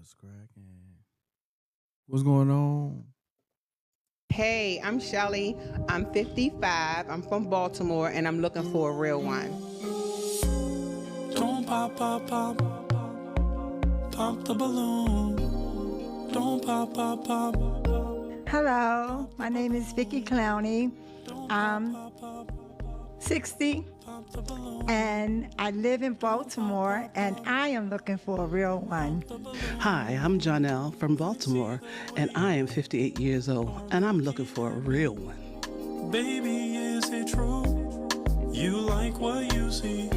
What's cracking? What's going on? Hey, I'm Shelly. I'm 55. I'm from Baltimore and I'm looking for a real one. Don't pop, pop, pop, pop the balloon. Don't pop, pop, pop. Hello, my name is Vicki Clowney. I'm 60 and I live in Baltimore and I am looking for a real one. Hi, I'm Jonelle from Baltimore, and I am 58 years old, and I'm looking for a real one. Baby, is it true? You like what you see?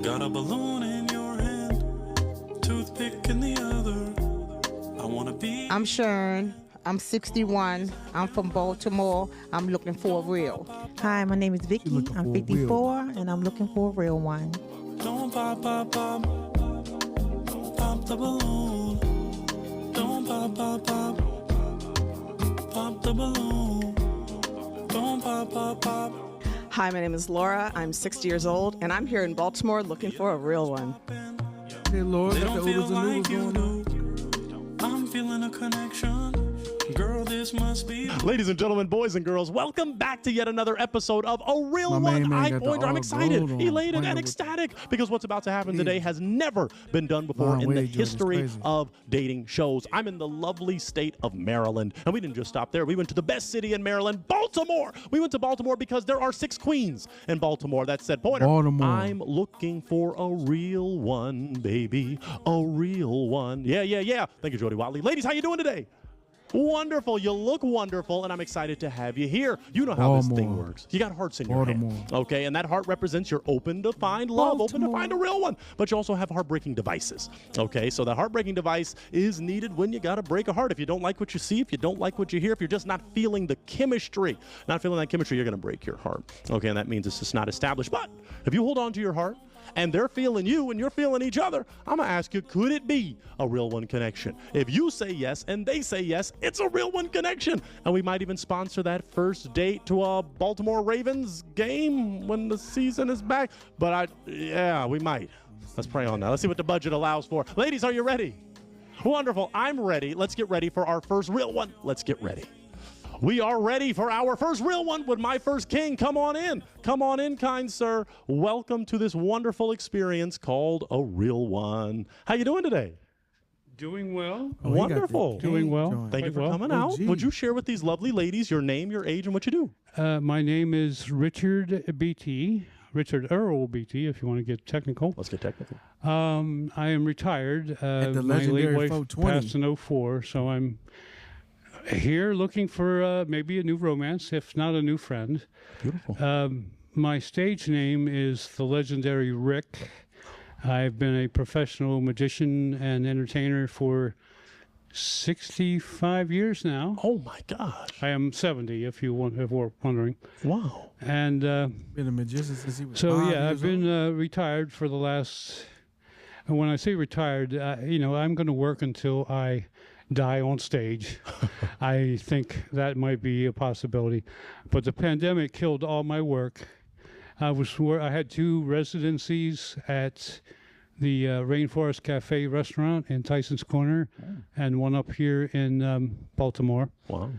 Got a balloon in your hand, toothpick in the other. I wanna be. I'm Sharon. I'm 61. I'm from Baltimore. I'm looking for a real. Hi, my name is Vicky. looking I'm for a real 54 and I'm looking for a real one. Don't pop, pop, pop, pop the balloon. Don't pop, pop, pop, pop the balloon. Don't pop, pop, pop. Hi, my name is Laura. I'm 60 years old, and I'm here in Baltimore looking for a real one. Hey, Lord, They got the don't feel oldest and newest like you going on. do. I'm feeling a connection. Girl, this must be. Ladies and gentlemen, boys and girls, welcome back to yet another episode of A Real My One. main man I'm got the Boinder. I'm all excited, gold on, elated, playing and with- ecstatic because what's about to happen today has never been done before Long in way, the Jordan, it's history crazy. of dating shows. I'm in the lovely state of Maryland, and we didn't just stop there. We went to the best city in Maryland, Baltimore. We went to Baltimore because there are 6 queens in Baltimore. That said, Pointer, Baltimore. I'm looking for a real one, baby, a real one. Yeah. Thank you, Jody Watley. Ladies, how you doing today? Wonderful. You look wonderful, and I'm excited to have you here. You know how this thing Baltimore. works. You got hearts in your hand. Baltimore. Okay, and that heart represents you're open to find love, open to find a real one. But you also have heartbreaking devices. Okay, so that heartbreaking device is needed when you got to break a heart. If you don't like what you see, if you don't like what you hear, if you're just not feeling the chemistry, not feeling that chemistry, you're going to break your heart. Okay, and that means it's just not established. But if you hold on to your heart, and they're feeling you and you're feeling each other, I'm going to ask you, could it be a real one connection? If you say yes and they say yes, it's a real one connection. And we might even sponsor that first date to a Baltimore Ravens game when the season is back. But we might. Let's pray on that. Let's see what the budget allows for. Ladies, are you ready? Wonderful. I'm ready. Let's get ready for our first real one. Let's get ready. We are ready for our first real one with my first king. Come on in. Come on in, kind sir. Welcome to this wonderful experience called a real one. How you doing today? Doing well. Oh, he got Wonderful. the Doing game well. joint. Thank you for well. coming Oh, out. gee. Would you share with these lovely ladies your name, your age, and what you do? My name is Richard BT, Richard Earl BT, if you want to get technical. Let's get technical. I am retired. At the My late legendary wife 420. passed in 04, so I'm here looking for maybe a new romance, if not a new friend. Beautiful. My stage name is the legendary Rick. I've been a professional magician and entertainer for 65 years now. Oh my gosh. I am 70, if we're wondering. Wow. And Been a magician since he was so, 5 yeah, years I've been old. retired for the last. And when I say retired, I'm going to work until I die on stage. I think that might be a possibility. But the pandemic killed all my work. I had 2 residencies at the Rainforest Cafe restaurant in Tyson's Corner, and one up here in Baltimore. Wow.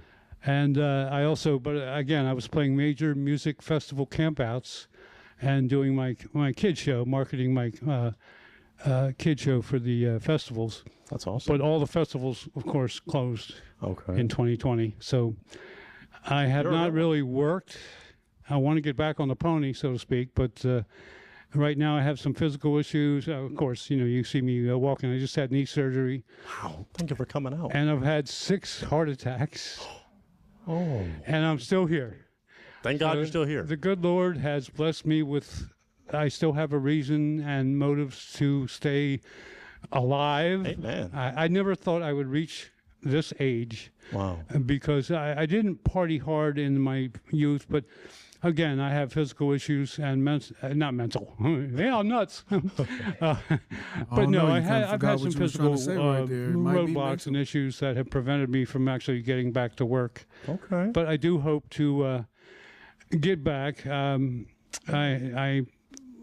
And I also, but again, I was playing major music festival campouts and doing my kid show, marketing my kid show for the festivals. That's awesome. But all the festivals, of course, closed Okay. in 2020. So I have Sure, not yeah. really worked. I want to get back on the pony, so to speak, but right now I have some physical issues. Of course, you see me walking. I just had knee surgery, Wow. Thank you for coming out. and I've had 6 heart attacks, Oh. and I'm still here. Thank God So you're still here. The good Lord has blessed me with, I still have a reason and motives to stay alive. Amen. I never thought I would reach this age Wow. because I didn't party hard in my youth, but again, I have physical issues and not mental. Yeah, I'm nuts. But Oh, no, you I've kinda had forgot some what you was trying physical to say right there. It might be roadblocks mental. and issues that have prevented me from actually getting back to work. Okay. But I do hope to get back. I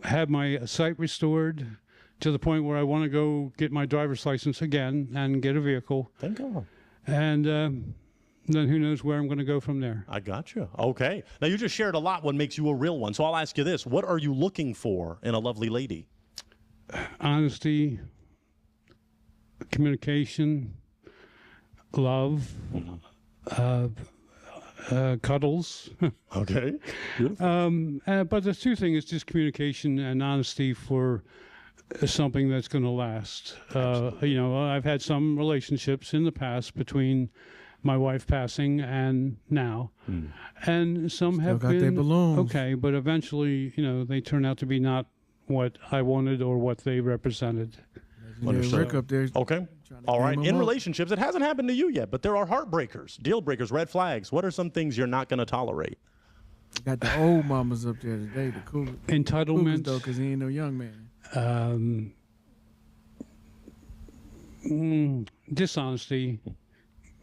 had my sight restored to the point where I want to go get my driver's license again and get a vehicle. Thank God. And then who knows where I'm going to go from there. I got you. Okay. Now, you just shared a lot what makes you a real one. So I'll ask you this. What are you looking for in a lovely lady? Honesty, communication, love, cuddles. Okay. Beautiful. But the two things is just communication and honesty for something that's going to last. You know, I've had some relationships in the past between my wife passing and now, and some Still have got their been balloons. okay, but eventually, you know, they turn out to be not what I wanted or what they represented. Yeah, Rick up there. Okay. All right. game In them up. relationships, it hasn't happened to you yet, but there are heartbreakers, deal breakers, red flags. What are some things you're not going to tolerate? Got the old mamas up there today. The cool Entitlement. though, because he ain't no young man. Dishonesty,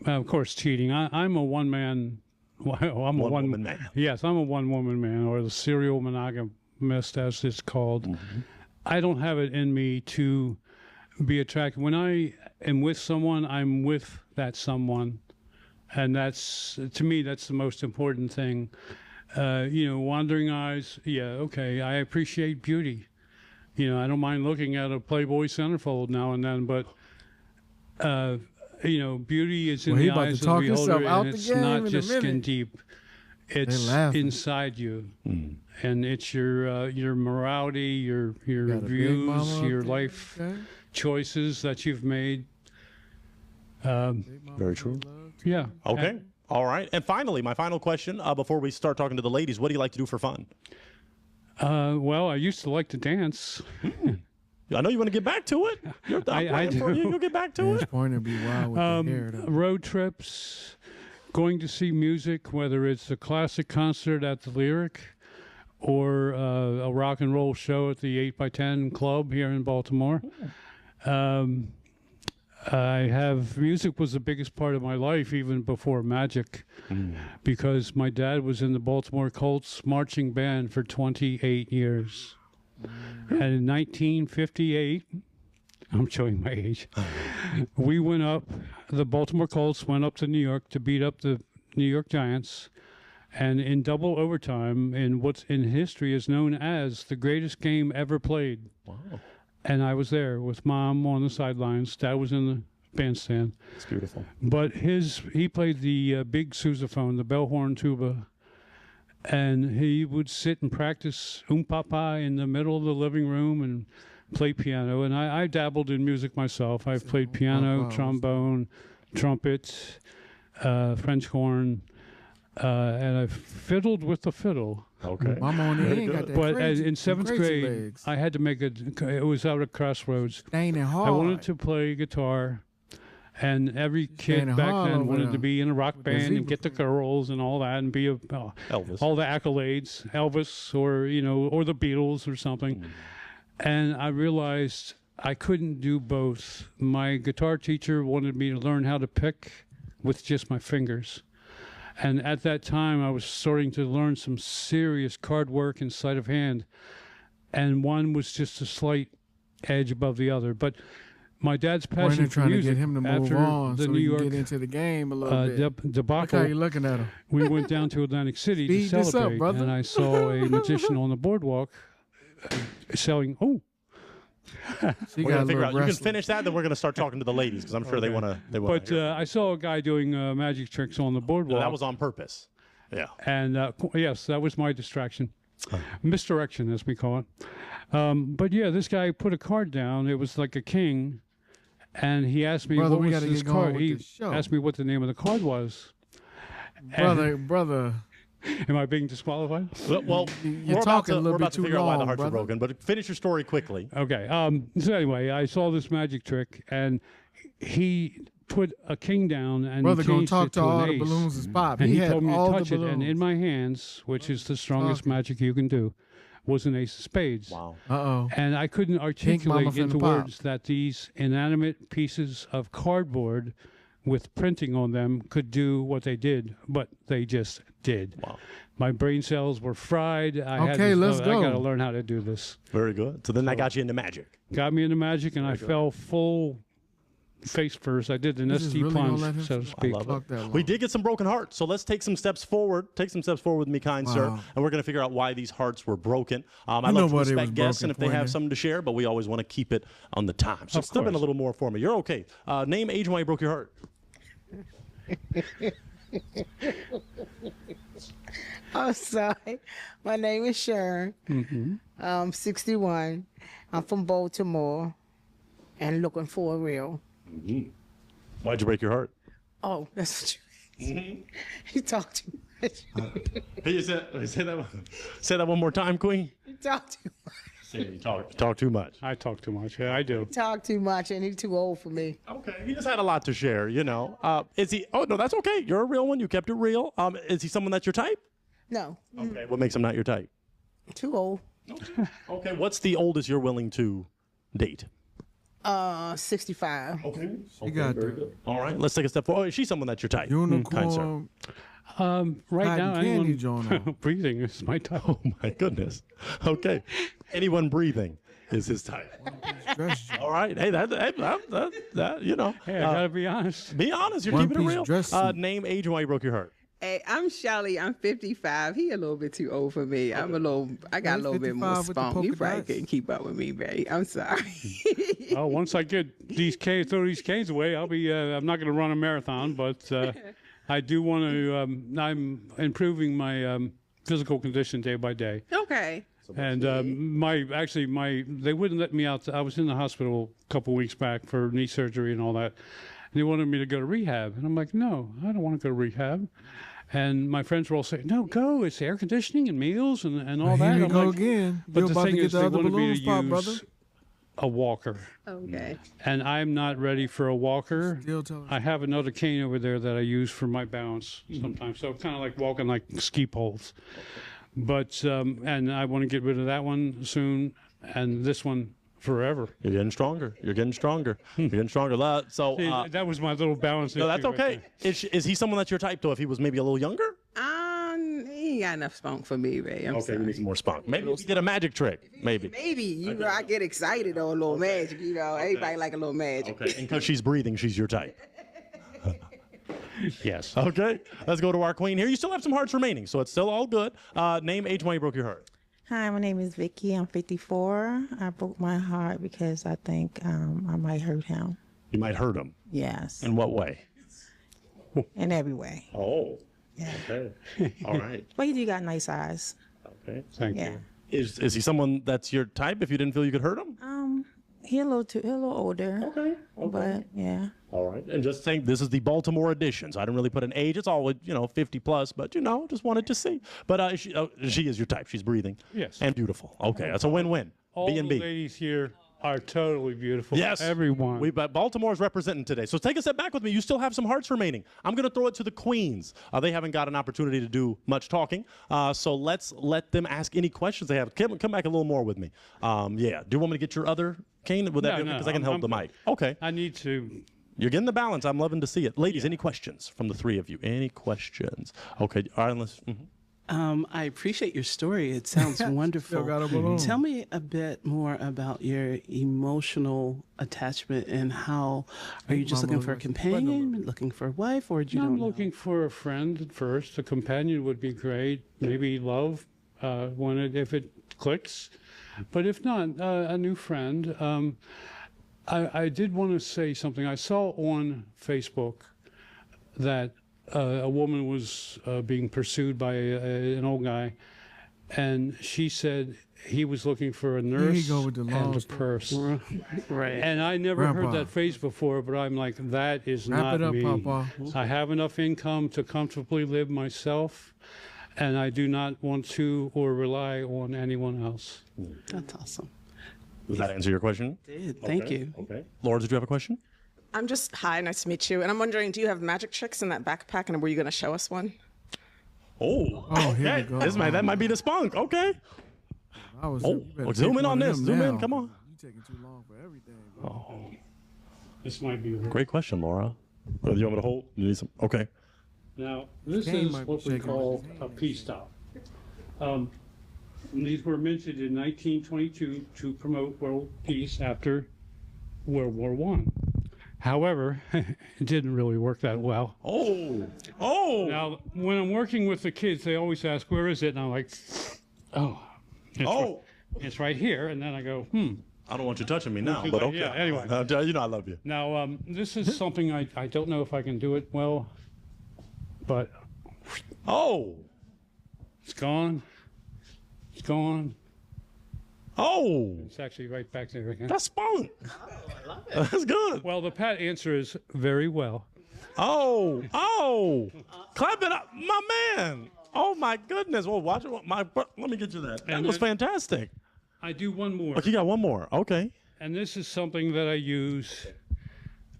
of course, cheating. I'm a one-man. Well, I'm a One-woman man. Yes, I'm a one-woman man, or the serial monogamist, as it's called. I don't have it in me to be attracted. When I am with someone, I'm with that someone, and that's, to me, that's the most important thing. You know, wandering eyes. Yeah, okay. I appreciate beauty. You know, I don't mind looking at a Playboy centerfold now and then, but you know, beauty is in Well, he the about to eyes of talk the himself beholder, out and the it's game not in a just skin minute. deep. It's laughing. inside you, and it's your morality, your Got a big views, mama up your there, life okay? choices that you've made. Big mama Very true. love. Yeah. Okay. All right. And finally, my final question before we start talking to the ladies, what do you like to do for fun? Well, I used to like to dance. I know you want to get back to it. I'm I praying for do. you. You'll get back to His it. pointer be wild with the hair though. Road trips, going to see music, whether it's a classic concert at the Lyric or a rock and roll show at the 8x10 Club here in Baltimore. Music was the biggest part of my life even before magic, because my dad was in the Baltimore Colts marching band for 28 years. And in 1958, I'm showing my age, we went up, the Baltimore Colts went up to New York to beat up the New York Giants. And in double overtime, in what's in history is known as the greatest game ever played. Wow. And I was there with Mom on the sidelines. Dad was in the bandstand. It's beautiful. But he played the big sousaphone, the bell horn tuba. And he would sit and practice papa in the middle of the living room and play piano. And I dabbled in music myself. I've played piano, trombone, trumpet, French horn, and I fiddled with the fiddle. Okay. Mama on the end got that But crazy, in seventh crazy grade, legs. I had to make it was out at Crossroads. Staining hard. I wanted to play guitar, and every kid Staining back hard then over wanted there to be in a rock the band and zebra get the girls and all that, and be Elvis. all the accolades, Elvis or the Beatles or something. And I realized I couldn't do both. My guitar teacher wanted me to learn how to pick with just my fingers. And at that time, I was starting to learn some serious card work and sleight of hand. And one was just a slight edge above the other. But my dad's passion Pointer for trying to music, get him to move after on the so New he can York get into the game a little bit. Look how debacle, you looking at him. we went down to Atlantic City to Speed this up, celebrate. brother. And I saw a magician on the boardwalk selling, She We're got gonna a figure little out. You can restless. finish that, then we're gonna start talking to the ladies because I'm sure they wanna. but I saw a guy doing magic tricks on the boardwalk. that was on purpose. Yeah. And yes, that was my distraction. Misdirection, as we call it. But yeah, this guy put a card down. It was like a king. And he asked me Brother, what we was gotta this get going card. with He this show. asked me what the name of the card was. And- Brother, am I being disqualified? Well, you're we're talking a little about bit to too figure out why the long, hearts are brother. broken. But finish your story quickly. Okay. So anyway, I saw this magic trick, and he put a king down and brother gonna changed talk it to an all the ace. balloons is pop. And he had told me to all the touch it, and in balloons. my hands, which is the strongest Talking. magic you can do, was an ace of spades. Wow. Uh-oh. And I couldn't mama articulate finna into pop. words that these inanimate pieces of cardboard with printing on them could do what they did, but they just did. Wow. My brain cells were fried. Okay, let's I go. got to learn how to do this. Very good. So then that got you into magic. Got me into magic, and I fell full face first. I did an This is ST really gonna plunge, let him so to speak. talk that long. We did get some broken hearts, so let's take some steps forward. Take some steps forward with me, kind sir, Wow. and we're going to figure out why these hearts were broken. I You know love to why they respect was guests, broken, and if they have Pointer. something to share, but we always want to keep it on the time. So Of step in a course. little more for me. You're okay. Name, age, and why you broke your heart. I'm sorry. My name is Sharon. I'm 61. I'm from Baltimore and looking for a real. Why'd you break your heart? Oh, that's what you talk too much. Hey, say that one more time, Queen. You talk too much. You talk too much. I talk too much. Yeah, I do. Talk too much, and he's too old for me. Okay, he just had a lot to share, you know. Is he? Oh no, that's okay. You're a real one. You kept it real. Is he someone that's your type? No, Okay. What makes him not your type? too old. Okay. What's the oldest you're willing to date? 65. Okay. You got that. All right. Let's take a step forward. Oh, is she someone that's your type? Kind sir. Unicorn. Right Cotton now, candy anyone joint breathing is my type. Oh my goodness. Okay. Anyone breathing is his type. Dress joint. All right. Hey, that you know. Hey, I gotta be honest. Be honest. You're One keeping it piece real. dress suit. Name, age, and why you broke your heart. Hey, I'm Shelly. I'm 55. He a little bit too old for me. I got a little bit more 55 with the spunk. You polka probably dots. couldn't keep up with me, babe. I'm sorry. Oh, once I get these canes, throw these canes away, I'll be. I'm not going to run a marathon, but I do want to. I'm improving my physical condition day by day. Okay. And they wouldn't let me out. I was in the hospital a couple weeks back for knee surgery and all that. And they wanted me to go to rehab, and I'm like, no, I don't want to go to rehab. And my friends were all saying, no, go. It's air conditioning and meals and all that. Here you I'm go like, again. But You're the about thing to get is, the they other wanted me balloons to pop, use brother. a walker. Okay. And I'm not ready for a walker. Still telling I have another cane over there that I use for my balance sometimes. So kind of like walking like ski poles. But, and I want to get rid of that one soon and this one forever. You're getting stronger. You're getting stronger. You're getting stronger. So See, that was my little balance. no, that's issue right okay. there. Is he someone that's your type though? If he was maybe a little younger? He ain't got enough spunk for me, babe. I'm Okay, sorry. you need some more spunk. Maybe you get a magic trick. Maybe. Maybe I get excited or a little magic. Everybody like a little magic. Okay. And because she's breathing, she's your type. Yes. Okay. Let's go to our queen here. You still have some hearts remaining, so it's still all good. Name, age, why you broke your heart. Hi, my name is Vicky. I'm 54. I broke my heart because I think I might hurt him. You might hurt him. Yes, In what way? in every way. Oh. Yeah. Okay. All right. But you do got nice eyes. Okay. Thank Yeah. you. Is he someone that's your type if you didn't feel you could hurt him? He a little older. Okay. But yeah. All right. And just saying, this is the Baltimore edition, so I didn't really put an age. It's all, 50 plus, but, just wanted to see. But she is your type. She's breathing. Yes. And beautiful. Okay. That's a win-win. All the B&B. ladies here are totally beautiful. Yes. Everyone. Baltimore's representing today. So take a step back with me. You still have some hearts remaining. I'm going to throw it to the queens. They haven't got an opportunity to do much talking. So let's let them ask any questions they have. Come back a little more with me. Yeah. Do you want me to get your other cane? Would that be okay? Because I can help the mic. Okay. I need to. You're getting the balance. I'm loving to see it. Ladies, any questions from the three of you? Any questions? Okay. All right. Let's. I appreciate your story. It sounds wonderful. got a balloon. Tell me a bit more about your emotional attachment and how are you just my looking for a mother was companion, looking for a wife, or do you I'm don't know? looking for a friend at first. A companion would be great. Maybe love if it clicks. But if not, a new friend. I did want to say something. I saw on Facebook that a woman was being pursued by an old guy, and she said he was looking for a Here you nurse go with the long and a story. purse. Right. And I never heard Grandpa. that phrase before, but I'm like, that is Wrap not it up, me. Papa. I have enough income to comfortably live myself, and I do not want to or rely on anyone else. That's awesome. Does that answer your question? Thank you. Okay. Laura, did you have a question? I'm just, hi, nice to meet you. And I'm wondering, do you have magic tricks in that backpack? And were you going to show us one? Oh. Here we Okay. go. That might be the spunk. Okay. I was, Oh, you better zoom take in on one of this. them Zoom in. now. Come on. You taking too long for everything. Bro. This might be. Great question, Laura. Oh, you want me to hold? You need some? Okay. Now, this Game is might be what we shaking call with a peace stop. These were minted in 1922 to promote world peace after World War I. However, it didn't really work that well. Oh. Now, when I'm working with the kids, they always ask, where is it? And I'm like, it's right here. And then I go, I don't want you touching me now, but okay. Yeah, anyway. You know I love you. Now, this is something I don't know if I can do it well, but Oh. it's gone. It's gone. Oh. It's actually right back there again. That's spunk. That's good. Well, the pat answer is very well. Oh. Clap it up, my man. Oh my goodness. Well, watch it. Let me get you that. That And was then- fantastic. I do one more. Okay, you got one more. Okay. And this is something that I use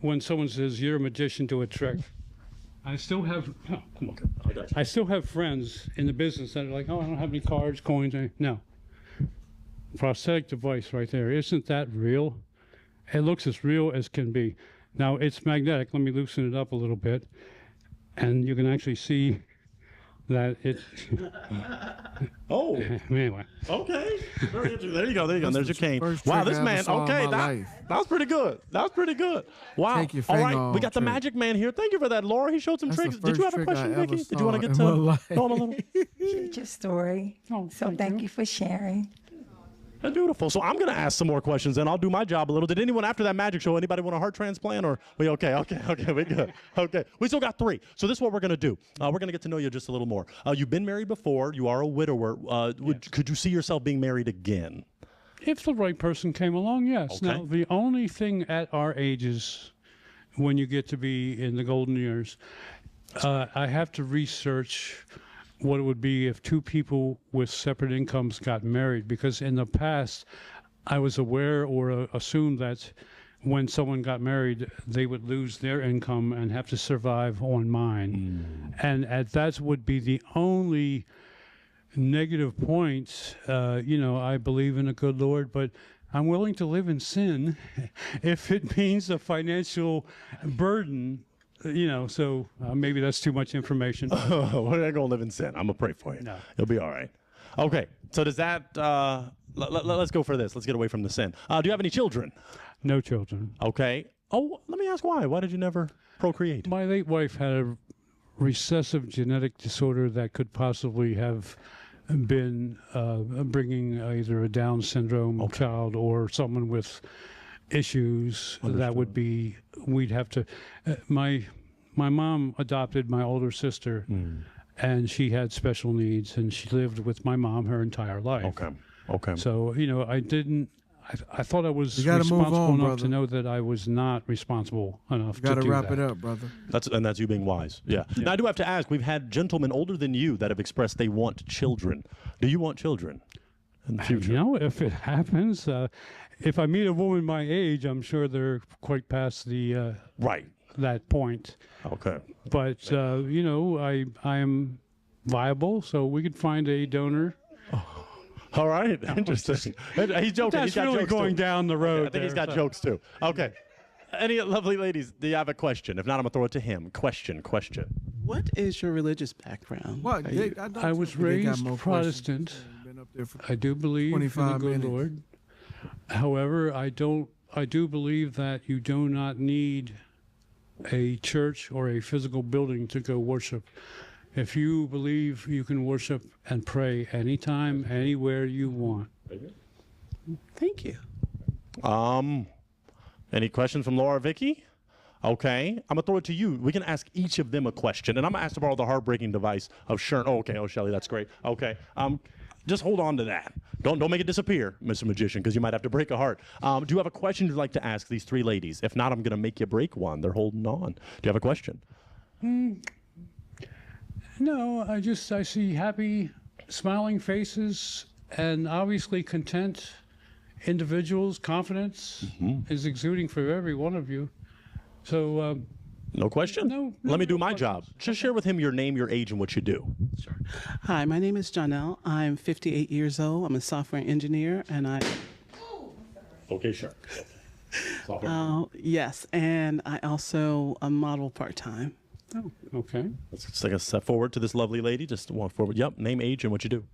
when someone says you're a magician to a trick. I still have I still have friends in the business that are like, oh, I don't have any cards, coins. No. Prosthetic device right there. Isn't that real? It looks as real as can be. Now it's magnetic. Let me loosen it up a little bit. And you can actually see that it Oh. anyway. Okay. Very interesting. There you go. There's your cane. first Wow, trick this I ever man. saw in Okay, my life. that was pretty good. That was pretty good. Wow. Take your All right, finger we off got the trick. magic man here. Thank you for that, Laura. He showed some That's the tricks. Did you have first a trick question, I ever Vicky? Did you want to saw get in my to life. know him a little? It's your story. So thank you for sharing. That's beautiful. So I'm going to ask some more questions, and I'll do my job a little. Did anyone after that magic show, anybody want a heart transplant? Or we okay, we good. Okay. We still got 3. So this is what we're going to do. We're going to get to know you just a little more. You've been married before. You are a widower. Could you see yourself being married again? If the right person came along, yes. Okay. Now, the only thing at our ages, when you get to be in the golden years, I have to research what it would be if 2 people with separate incomes got married, because in the past, I was aware or assumed that when someone got married, they would lose their income and have to survive on mine. And that would be the only negative points. I believe in a good Lord, but I'm willing to live in sin if it means a financial burden. So maybe that's too much information. We're not going to live in sin. I'm going to pray for you. No. You'll be all right. Okay. So does that, let's go for this. Let's get away from the sin. Do you have any children? No children. Okay. Oh, let me ask why. Why did you never procreate? My late wife had a recessive genetic disorder that could possibly have been bringing either a Down syndrome child or someone with issues. That would be, we'd have to, my mom adopted my older sister and she had special needs and she lived with my mom her entire life. Okay. So, I thought I was You gotta move responsible on, enough brother. to know that I was not responsible enough You got to to do wrap that. it up, brother. That's you being wise. Yeah. Now I do have to ask, we've had gentlemen older than you that have expressed they want children. Do you want children in the future? If it happens, if I meet a woman my age, I'm sure they're quite past the Right. that point. Okay. But I am viable, so we could find a donor. All right. Interesting. He's joking. That's He's got really jokes going too. down the road. I think he's there, got so. jokes too. Okay. Any lovely ladies, do you have a question? If not, I'm going to throw it to him. Question. What is your religious background? What? Are you- I was raised Protestant. Been up there for I do believe in the 25 good minutes. Lord. However, I do believe that you do not need a church or a physical building to go worship. If you believe you can worship and pray anytime, anywhere you want. Thank you. Any questions from Laura or Vicky? Okay. I'm going to throw it to you. We can ask each of them a question. And I'm going to ask to borrow the heartbreaking device of Sharon. Oh, okay. Oh, Shelly, that's great. Okay. Just hold on to that. Don't make it disappear, Mr. Magician, because you might have to break a heart. Do you have a question you'd like to ask these 3 ladies? If not, I'm going to make you break one. They're holding on. Do you have a question? No, I see happy, smiling faces and obviously content individuals. Confidence is exuding for every one of you. So, No question? No Let me do real my job. Just share with him your name, your age, and what you do. Sure. Hi, my name is Janelle. I'm 58 years old. I'm a software engineer, and I. Okay, sure. Yes, and I also model part-time. Oh, okay. Let's take a step forward to this lovely lady. Just walk forward. Yep. Name, age, and what you do.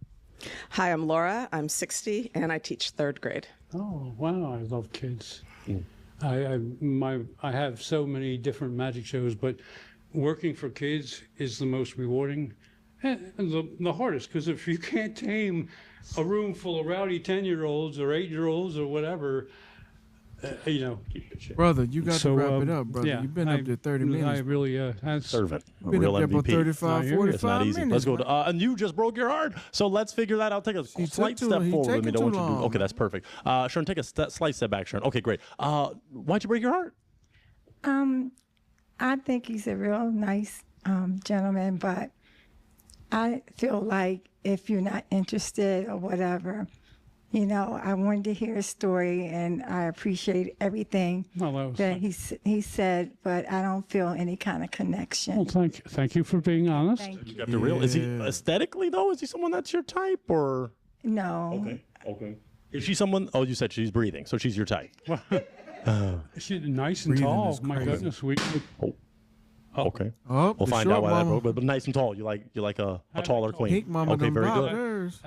Hi, I'm Laura. I'm 60 and I teach third grade. Oh, wow. I love kids. I have so many different magic shows, but working for kids is the most rewarding and the hardest, because if you can't tame a room full of rowdy 10-year-olds or 8-year-olds or whatever, Brother, you got to wrap it up, brother. Yeah, You've been up there 30 minutes. I really Servant. A Been real up there for MVP. 35, 45 It's not easy. minutes. Let's go to, and you just broke your heart. So let's figure that out. Take a slight step forward with me. Don't want you to do. Okay, that's perfect. Sharon, take a slight step back, Sharon. Okay, great. Why'd you break your heart? I think he's a real nice gentleman, but I feel like if you're not interested or whatever, I wanted to hear his story, and I appreciate everything that he said, but I don't feel any kind of connection. Well, thank you for being honest. Thank you. Got the real. Is he aesthetically though? Is he someone that's your type or? No. Okay. Is she someone? Oh, you said she's breathing, so she's your type. She's nice and Breathing tall. is My crazy. goodness, Okay. Oh, We'll the find short out why that mama. broke, but nice and tall. You like a taller queen. Pink mama Okay, done very popped good. hers.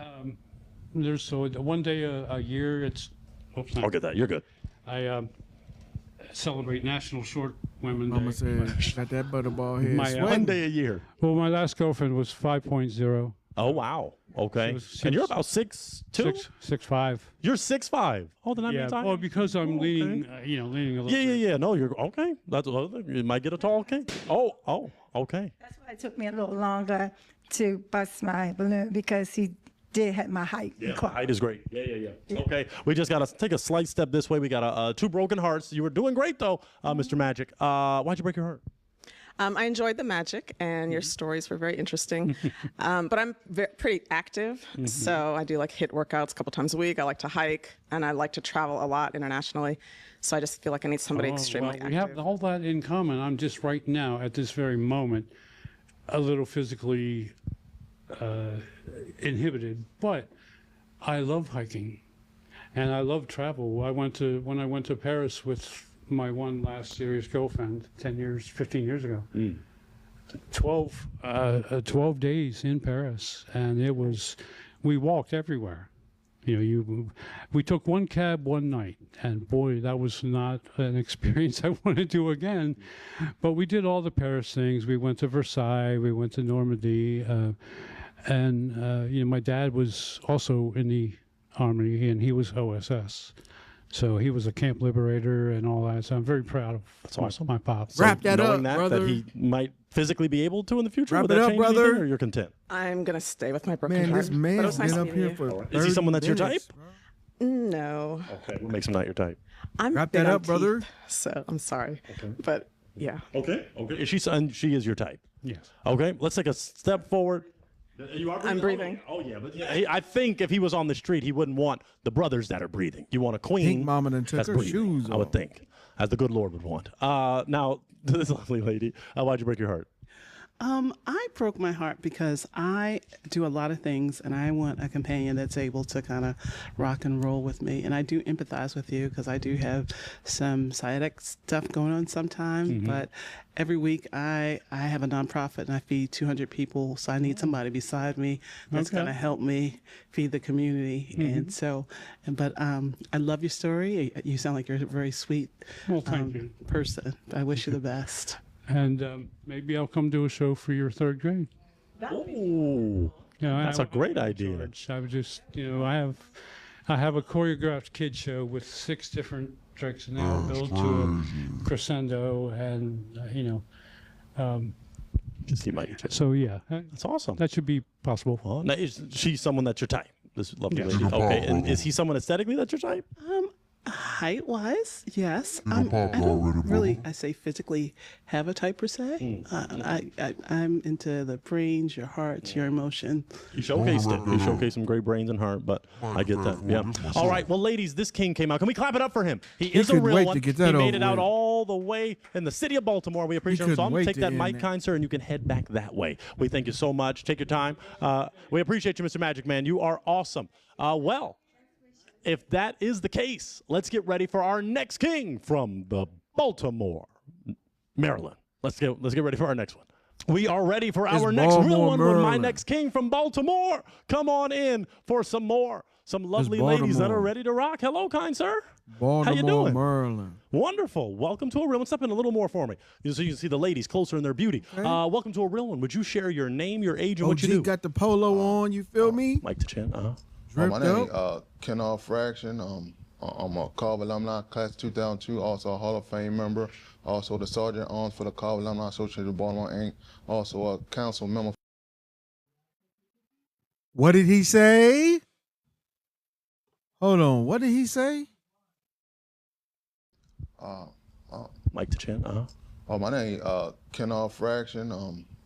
There's one day a year. It's. Oops, I'll get that. You're good. I celebrate National Short Women Mama Day. said, got that butterball head. My, sweating. One day a year. Well, my last girlfriend was 5.0. Oh wow. Okay. And you're about 6'2". 6'5". You're 6'5". Oh, then that Yeah. means I. Well, because I'm leaning, leaning a little. bit. Yeah. No, you're okay. That's you might get a tall king. Oh, okay. That's why it took me a little longer to bust my balloon, because he did have my height. Yeah, height is great. Yeah. Okay, we just gotta take a slight step this way. We got two broken hearts. You were doing great though, Mr. Magic. Why'd you break your heart? I enjoyed the magic, and your stories were very interesting. But I'm pretty active, so I do like HIIT workouts a couple times a week. I like to hike, and I like to travel a lot internationally. So I just feel like I need somebody extremely well, active. we have all that in common. I'm just right now, at this very moment, a little physically inhibited, but I love hiking, and I love travel. When I went to Paris with my one last serious girlfriend 15 years ago. 12 days in Paris, and we walked everywhere. We took one cab one night, and boy, that was not an experience I want to do again. But we did all the Paris things. We went to Versailles, we went to Normandy, and my dad was also in the Army, and he was OSS. So he was a camp liberator and all that. So I'm very proud of my pops. Wrap that knowing up, that brother. he might physically be able to in the future, Wrap would it that up, change brother. anything, or you're content? I'm gonna stay with my broken Man, heart. this but it man's was nice been up meeting here you. for Is he 30 someone that's your minutes. type? No, Okay, what makes him not your type? I'm Wrap big that on up, brother. teeth, so I'm sorry, but yeah. Okay. She is your type. Yes. Okay, let's take a step forward. You are I'm breathing. Oh yeah, but I think if he was on the street, he wouldn't want the brothers that are breathing. You want a queen. Pink mama done took that's her breathing, shoes I would off. think, as the good Lord would want. Now, to this lovely lady, why'd you break your heart? I broke my heart because I do a lot of things, and I want a companion that's able to kind of rock and roll with me. And I do empathize with you because I do have some sciatic stuff going on sometimes. But every week I have a nonprofit, and I feed 200 people. So I need somebody beside me that's going to help me feed the community. And so, but I love your story. You sound like you're a very sweet Well, thank you. person. I wish you the best. And maybe I'll come do a show for your third grade. Ooh, that's a great idea. George. I would just, I have a choreographed kid show with 6 different tricks, and they are built to a crescendo, and Just keep my YouTube. so yeah, That's awesome. that should be possible. Well, now, is she someone that's your type? This lovely Yes. lady. Okay, and is he someone aesthetically that's your type? Height-wise, yes. I don't really, I say physically have a type per se. I'm into the brains, your heart, your emotion. You showcased it. You showcased some great brains and heart, but I get that. Yeah. All right. Well, ladies, this king came out. Can we clap it up for him? He is a couldn't real wait one. to get that he made over it out with. all the way in the city of Baltimore. We appreciate him. So couldn't I'm going wait to take to that end mic, that. kind sir, and you can head back that way. We thank you so much. Take your time. We appreciate you, Mr. Magic Man. You are awesome. if that is the case, let's get ready for our next king from the Baltimore, Maryland. Let's get ready for our next one. We are ready for our next real Baltimore, one with my Maryland. next king from Baltimore. Come on in for some more. Some lovely ladies that are Baltimore. ready to rock. Hello, kind sir. Baltimore, How you doing? Maryland. Wonderful. Welcome to a real one. Step in a little more for me so you can see the ladies closer in their beauty. Welcome to a real one. Would you share your name, your age, and what you do? OG got the polo on, you feel me? Mike to chin. Dripped My name up. is Kenneth Fraction. I'm a Carver alumni, class 2002, also a Hall of Fame member, also the Sergeant Arms for the Carver Alumni Association of Baltimore, Inc., also a council member. What did he say? Hold on. What did he say? Mike to chin. My name is Kenneth Fraction.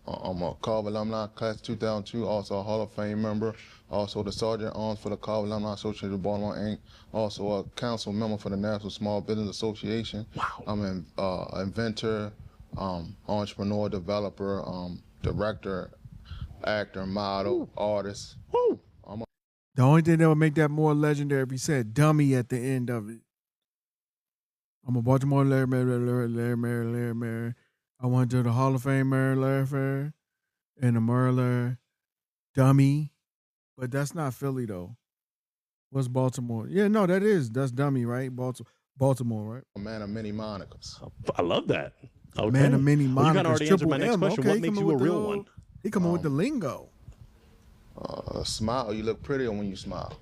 I'm a Carver alumni, class 2002, also a Hall of Fame member, also the Sergeant Arms for the Carver Alumni Association of Baltimore, Inc., also a council member for the National Small Business Association. Wow. I'm an inventor, entrepreneur, developer, director, actor, model, artist. Woo. The only thing that would make that more legendary if he said dummy at the end of it. I'm a Baltimore Larry. I went to the Hall of Fame Larry Fair and the Merler dummy. But that's not Philly though. What's Baltimore? Yeah, no, that's dummy, right? Baltimore, right? A man of many monikers. I love that. Okay. Man of many Well, you got to monikers, already answer my triple next M. question. Okay, What makes coming you a with real the- one? He coming with the lingo. A smile, you look prettier when you smile.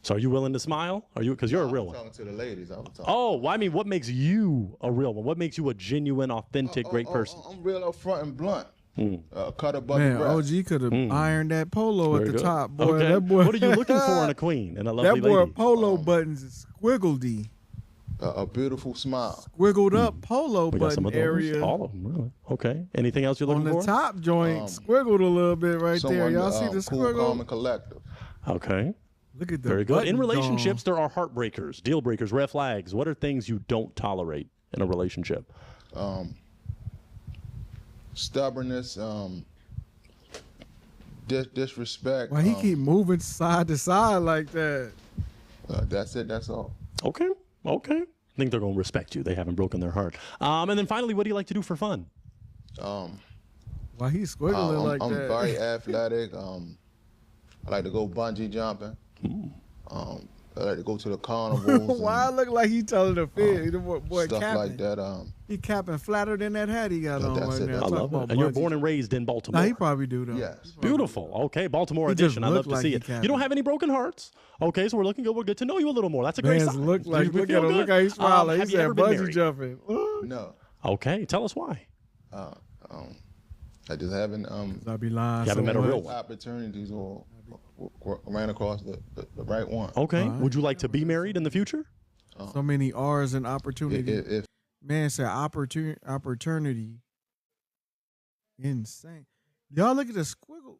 So are you willing to smile? Are you? Because you're a real I'm one. talking to the ladies. I was talking. Oh, well, I mean, what makes you a real one? What makes you a genuine, authentic, great person? I'm real up front and blunt. Cut above Man, the breast. OG could have ironed that polo Very at the good. top, boy. Okay. That boy. What are you looking for in a queen and a lovely That boy lady? polo buttons is squiggledy. A beautiful smile. Squiggled up polo We got some button of those. area. All of them, really. Okay. Anything else you're On looking the for? top joint, squiggled a little bit right there. Someone Y'all see the cool, calm, squiggle? and collective. Okay. Look at the Very good. In button relationships, gone. there are heartbreakers, deal breakers, red flags. What are things you don't tolerate in a relationship? Stubbornness, disrespect. Why he keep moving side to side like that? That's it. That's all. Okay. Okay. I think they're going to respect you. They haven't broken their heart. And then finally, what do you like to do for fun? Why he squiggling like I'm that? very athletic. I like to go bungee jumping. I like to go to the carnivals. Why I look like he telling the fib? The boy stuff capping. like that. He capping flatter than that hat he got on that's right it, now. that's I it. love Talk it. about And you're bungee. born and raised in Baltimore. Nah, he probably do though. Yes. Beautiful. Okay, Baltimore He just edition. I love look to like see he it. capping. You don't have any broken hearts. Okay, so we're looking good. We're good to know you a little more. That's a great Man's sign. look like, You look feel at him, good. look how he's smiling. Have He you ever said been bungee married? jumping. No. Okay, tell us why. I just haven't I be lying. You haven't so met a much. real one. opportunities or ran across the right one. Okay. Would you like to be married in the future? So many R's and opportunity. If Man said opportunity. Insane. Y'all look at the squiggle.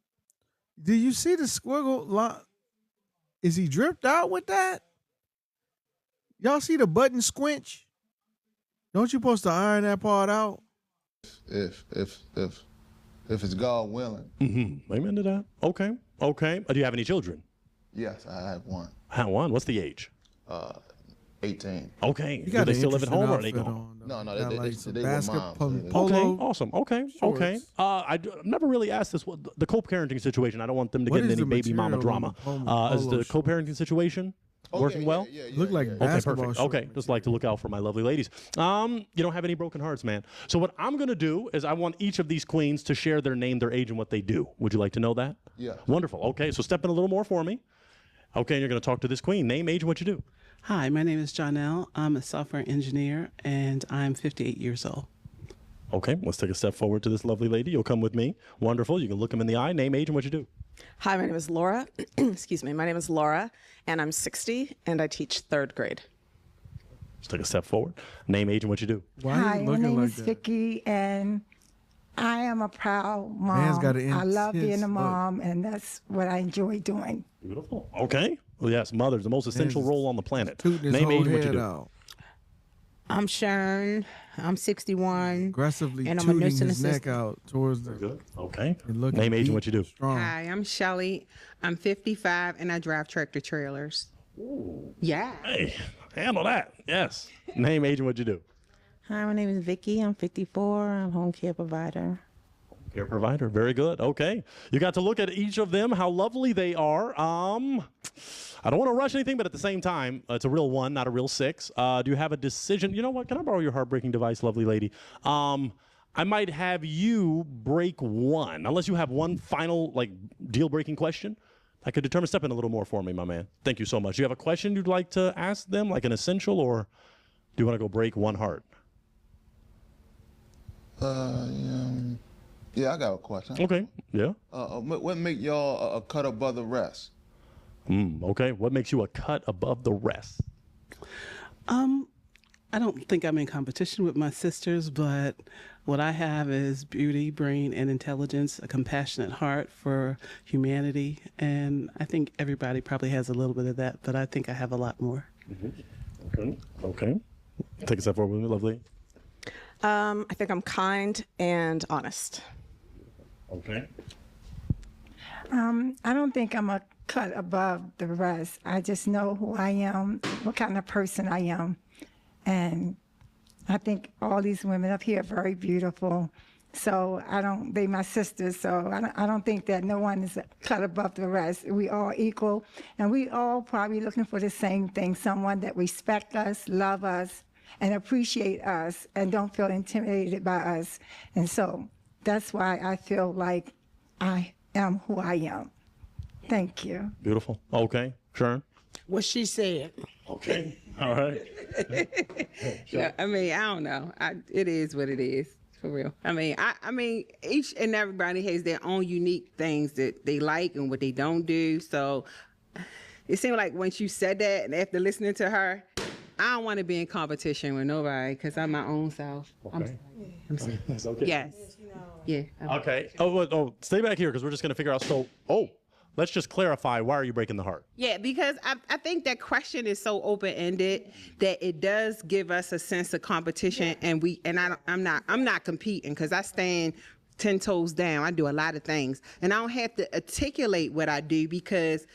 Do you see the squiggle line? Is he dripped out with that? Y'all see the button squinch? Don't you supposed to iron that part out? if it's God willing, Amen to that. Okay. Okay. Do you have any children? yes, I have one. How one? What's the age? 18. Okay. You Do got they an still live at interesting home or are they outfit gone? on, though. No, Got they like some were basketball, moms. polo. Okay, awesome. Okay, okay. shorts. I've never really asked this. The co-parenting situation. I don't want them to What get in is any the baby mama material drama. on the Is the polo co-parenting situation working well? Look like Okay, basketball perfect. shorts. Okay, just like to look out for my lovely ladies. You don't have any broken hearts, man. So what I'm gonna do is I want each of these queens to share their name, their age, and what they do. Would you like to know that? Yeah. Wonderful. Okay, so step in a little more for me. Okay, and you're gonna talk to this queen. Name, age, and what you do. Hi, my name is Jonelle. I'm a software engineer, and I'm 58 years old. Okay, let's take a step forward to this lovely lady. You'll come with me. Wonderful. You can look them in the eye. Name, age, and what you do. Hi, my name is Laura. Excuse me. My name is Laura, and I'm 60, and I teach 3rd grade. Let's take a step forward. Name, age, and what you do. Why Hi, you my looking name like is that? Vicky, and I am a proud Man's mom. got an I love being intense a look. mom, and that's what I enjoy doing. Beautiful. Okay. Well, yes, mother's the most essential Man's role on the planet. Tooting his Name, whole age, and what you head do. out. I'm Sharon. I'm 61. Aggressively And I'm a tooting nursing his neck assistant. out towards the Good. Okay. and looking Name, age, deep, and what you do. Strong. Hi, I'm Shelly. I'm 55 and I drive tractor trailers. Yeah. Hey, handle that. Yes. Name, age, and what you do. Hi, my name is Vicky. I'm 54. I'm home care provider. Care provider. Very good. Okay. You got to look at each of them, how lovely they are. I don't want to rush anything, but at the same time, it's a real 1, not a real 6. Do you have a decision? You know what? Can I borrow your heartbreaking device, lovely lady? I might have you break 1, unless you have one final, like, deal-breaking question. I could determine. Step in a little more for me, my man. Thank you so much. Do you have a question you'd like to ask them, like an essential, or do you want to go break 1 heart? Yeah, I got a question. Okay. Yeah. What make y'all a cut above the rest? Okay. What makes you a cut above the rest? I don't think I'm in competition with my sisters, but what I have is beauty, brain, and intelligence, a compassionate heart for humanity. And I think everybody probably has a little bit of that, but I think I have a lot more. Okay. Okay. Take a step forward with me, lovely. I think I'm kind and honest. Okay. I don't think I'm a cut above the rest. I just know who I am, what kind of person I am. And I think all these women up here are very beautiful. So they my sisters, so I don't think that no one is cut above the rest. We all equal, and we all probably looking for the same thing, someone that respect us, love us, and appreciate us, and don't feel intimidated by us. And so that's why I feel like I am who I am. Thank you. Beautiful. Okay. Sharon? What she said. Okay. All right. Yeah, I mean, I don't know. It is what it is, for real. I mean, each and everybody has their own unique things that they like and what they don't do. So it seemed like once you said that, and after listening to her, I don't want to be in competition with nobody because I'm my own self. Okay. I'm sorry. That's okay. Yes. Yeah. Okay. Oh, stay back here because we're just going to figure out. So, let's just clarify. Why are you breaking the heart? Yeah, because I think that question is so open-ended that it does give us a sense of competition, and I'm not competing because I stand 10 toes down. I do a lot of things, and I don't have to articulate what I do because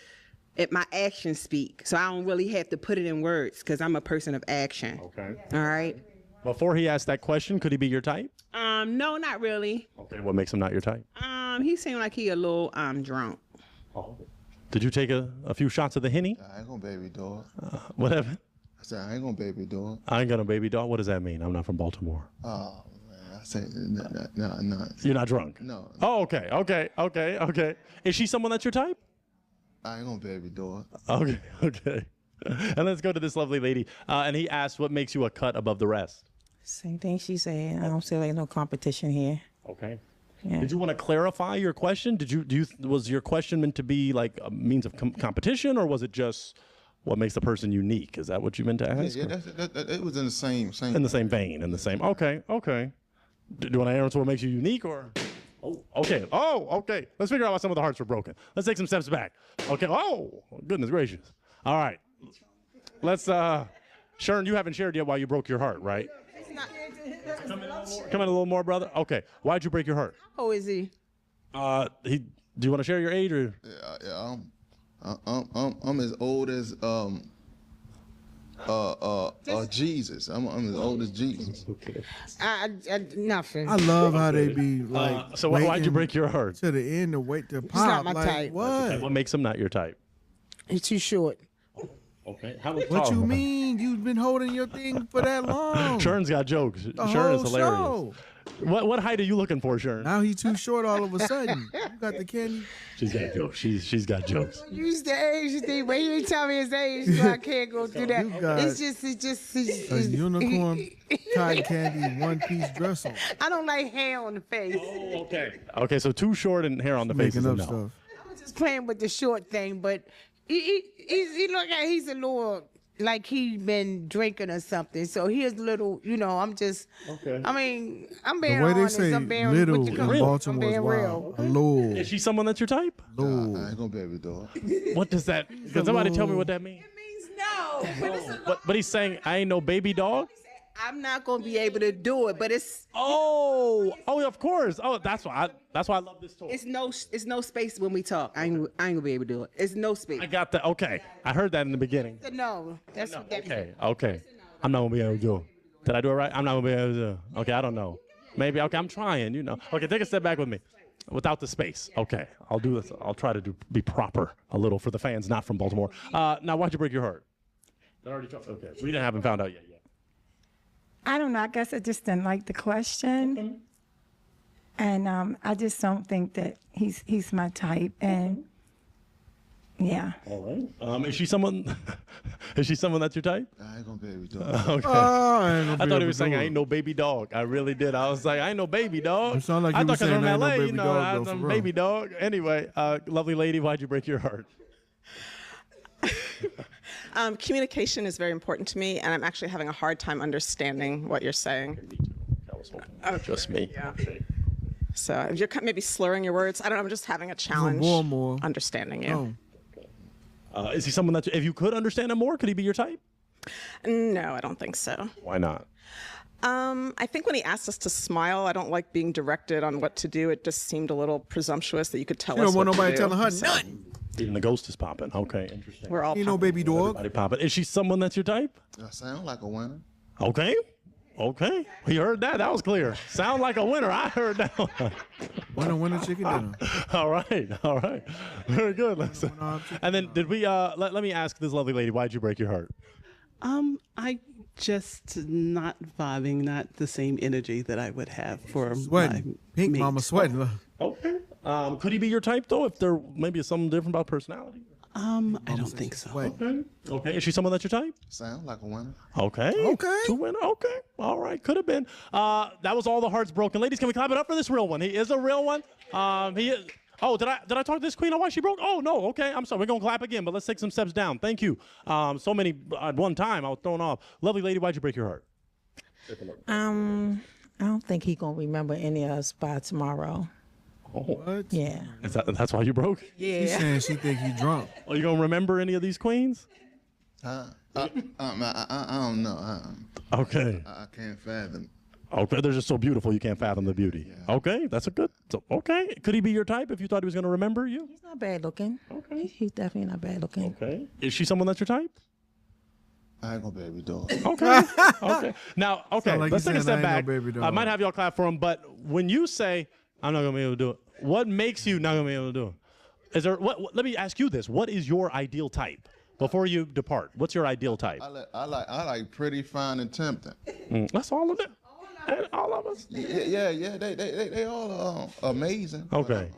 my actions speak. So I don't really have to put it in words because I'm a person of action. Okay. All right. Before he asked that question, could he be your type? No, not really. Okay. What makes him not your type? He seemed like he a little drunk. Oh. Did you take a few shots of the Henny? I ain't gonna baby dog. Whatever. I said I ain't gonna baby dog. I ain't gonna baby dog. What does that mean? I'm not from Baltimore. Oh man, I said no. You're not drunk? No. Oh, okay. Is she someone that's your type? I ain't gonna baby dog. Okay. And let's go to this lovely lady. And he asked, what makes you a cut above the rest? Same thing she said. I don't feel like no competition here. Okay. Yeah. Did you want to clarify your question? Was your question meant to be like a means of competition, or was it just what makes the person unique? Is that what you meant to ask? Yeah, it was in the same. In the same vein, Okay. Do you want to answer what makes you unique, or? Okay. Let's figure out why some of the hearts were broken. Let's take some steps back. Okay. Oh, goodness gracious. All right. Let's. Sharon, you haven't shared yet why you broke your heart, right? Come in a little more, brother. Okay. Why'd you break your heart? Who is he? Do you want to share your age, or? Yeah. I'm as old as Jesus. I'm as old as Jesus. Okay. Nothing. I love how they be like. So why'd you break your heart? To the end to wait to pop? not my like, type. What? What makes him not your type? He's too short. Okay. What you mean? You've been holding your thing for that long. Sharon's got jokes. The Sharon is whole hilarious. show. What height are you looking for, Sharon? Now he's too short all of a sudden. You got the candy. She's got jokes. She's got jokes. Use the age thing, but he didn't tell me his age, so I can't go through that. It's just A unicorn cotton candy one-piece dress on. I don't like hair on the face. Oh, okay. Okay, so too short and hair on the face is Making a up no. stuff. I was just playing with the short thing, but he look like he's a little like he been drinking or something. So he's little, I'm just. Okay. I mean, I'm being The way they honest. say I'm being little with in the I'm Baltimore is being wild. real. A little. Is she someone that's your type? I ain't gonna baby dog. What does that? Can somebody tell me what that means? It means no. But he's saying I ain't no baby dog. I'm not gonna be able to do it, but it's Oh, of course. Oh, that's why I love this tour. it's no space when we talk. I ain't gonna be able to do it. It's no space. I got that. Okay, I heard that in the beginning. No, that's what that means. Okay. I'm not gonna be able to do it. Did I do it right? I'm not gonna be able to do it. Okay, I don't know. Maybe. Okay, I'm trying. Okay, take a step back with me. Without the space. Okay, I'll do this. I'll try to be proper a little for the fans not from Baltimore. Now, why'd you break your heart? Okay, we haven't found out yet. I don't know. I guess I just didn't like the question, and I just don't think that he's my type. And yeah. All right. Is she someone? Is she someone that's your type? I ain't gonna be able to do it. Okay. I thought he was saying I ain't no baby dog. I really did. I was like, I ain't no baby dog. It sounded like I you thought were saying from I ain't no LA, baby dog, I though, was for a real. baby dog. Anyway, lovely lady, why'd you break your heart? Communication is very important to me, and I'm actually having a hard time understanding what you're saying. Just me. Yeah. So if you're maybe slurring your words, I don't know. I'm just having a challenge more. understanding you. Oh. Is he someone that, if you could understand him more, could he be your type? No, I don't think so. Why not? I think when he asked us to smile, I don't like being directed on what to do. It just seemed a little presumptuous that you could tell She us don't want what nobody to do. telling her So nothing. Even the ghost is popping. Okay, interesting. We're all Ain't no baby dog. Everybody popping. Is she someone that's your type? I sound like a winner. Okay. We heard that. That was clear. Sound like a winner. I heard that. Winner, chicken dinner. All right. Very good. Listen. And then did we, let me ask this lovely lady, why'd you break your heart? I just not vibing, not the same energy that I would have for Sweating. my Pink mate. mama sweating. Okay. Could he be your type, though, if there maybe is something different about personality? I don't think so. Okay. Is she someone that's your type? Sound like a winner. Okay. To win. Okay. All right. Could have been. That was all the hearts broken. Ladies, can we clap it up for this real one? He is a real one. He is. Oh, did I talk to this queen on why she broke? Oh, no. Okay. I'm sorry. We're going to clap again, but let's take some steps down. Thank you. So many at one time. I was thrown off. Lovely lady, why'd you break your heart? I don't think he gonna remember any of us by tomorrow. Oh. What? Yeah. That's why you broke? She's saying she think you drunk. Are you going to remember any of these queens? I don't know. Okay. I can't fathom. Okay, they're just so beautiful you can't fathom the beauty. Yeah. Okay, that's a good. So, okay, could he be your type if you thought he was going to remember you? He's not bad looking. Okay. He's definitely not bad looking. Okay. Is she someone that's your type? I ain't gonna be able to do it. Okay. Okay. Now, okay, Sound like let's you take a saying step I ain't back. no baby dog. I might have y'all clap for him, but when you say I'm not gonna be able to do it, what makes you not gonna be able to do it? Is there? What let me ask you this: what is your ideal type? Before you depart, what's your ideal type? I like pretty, fine, and tempting. That's all of it. All of us. Yeah. They all are amazing. Okay.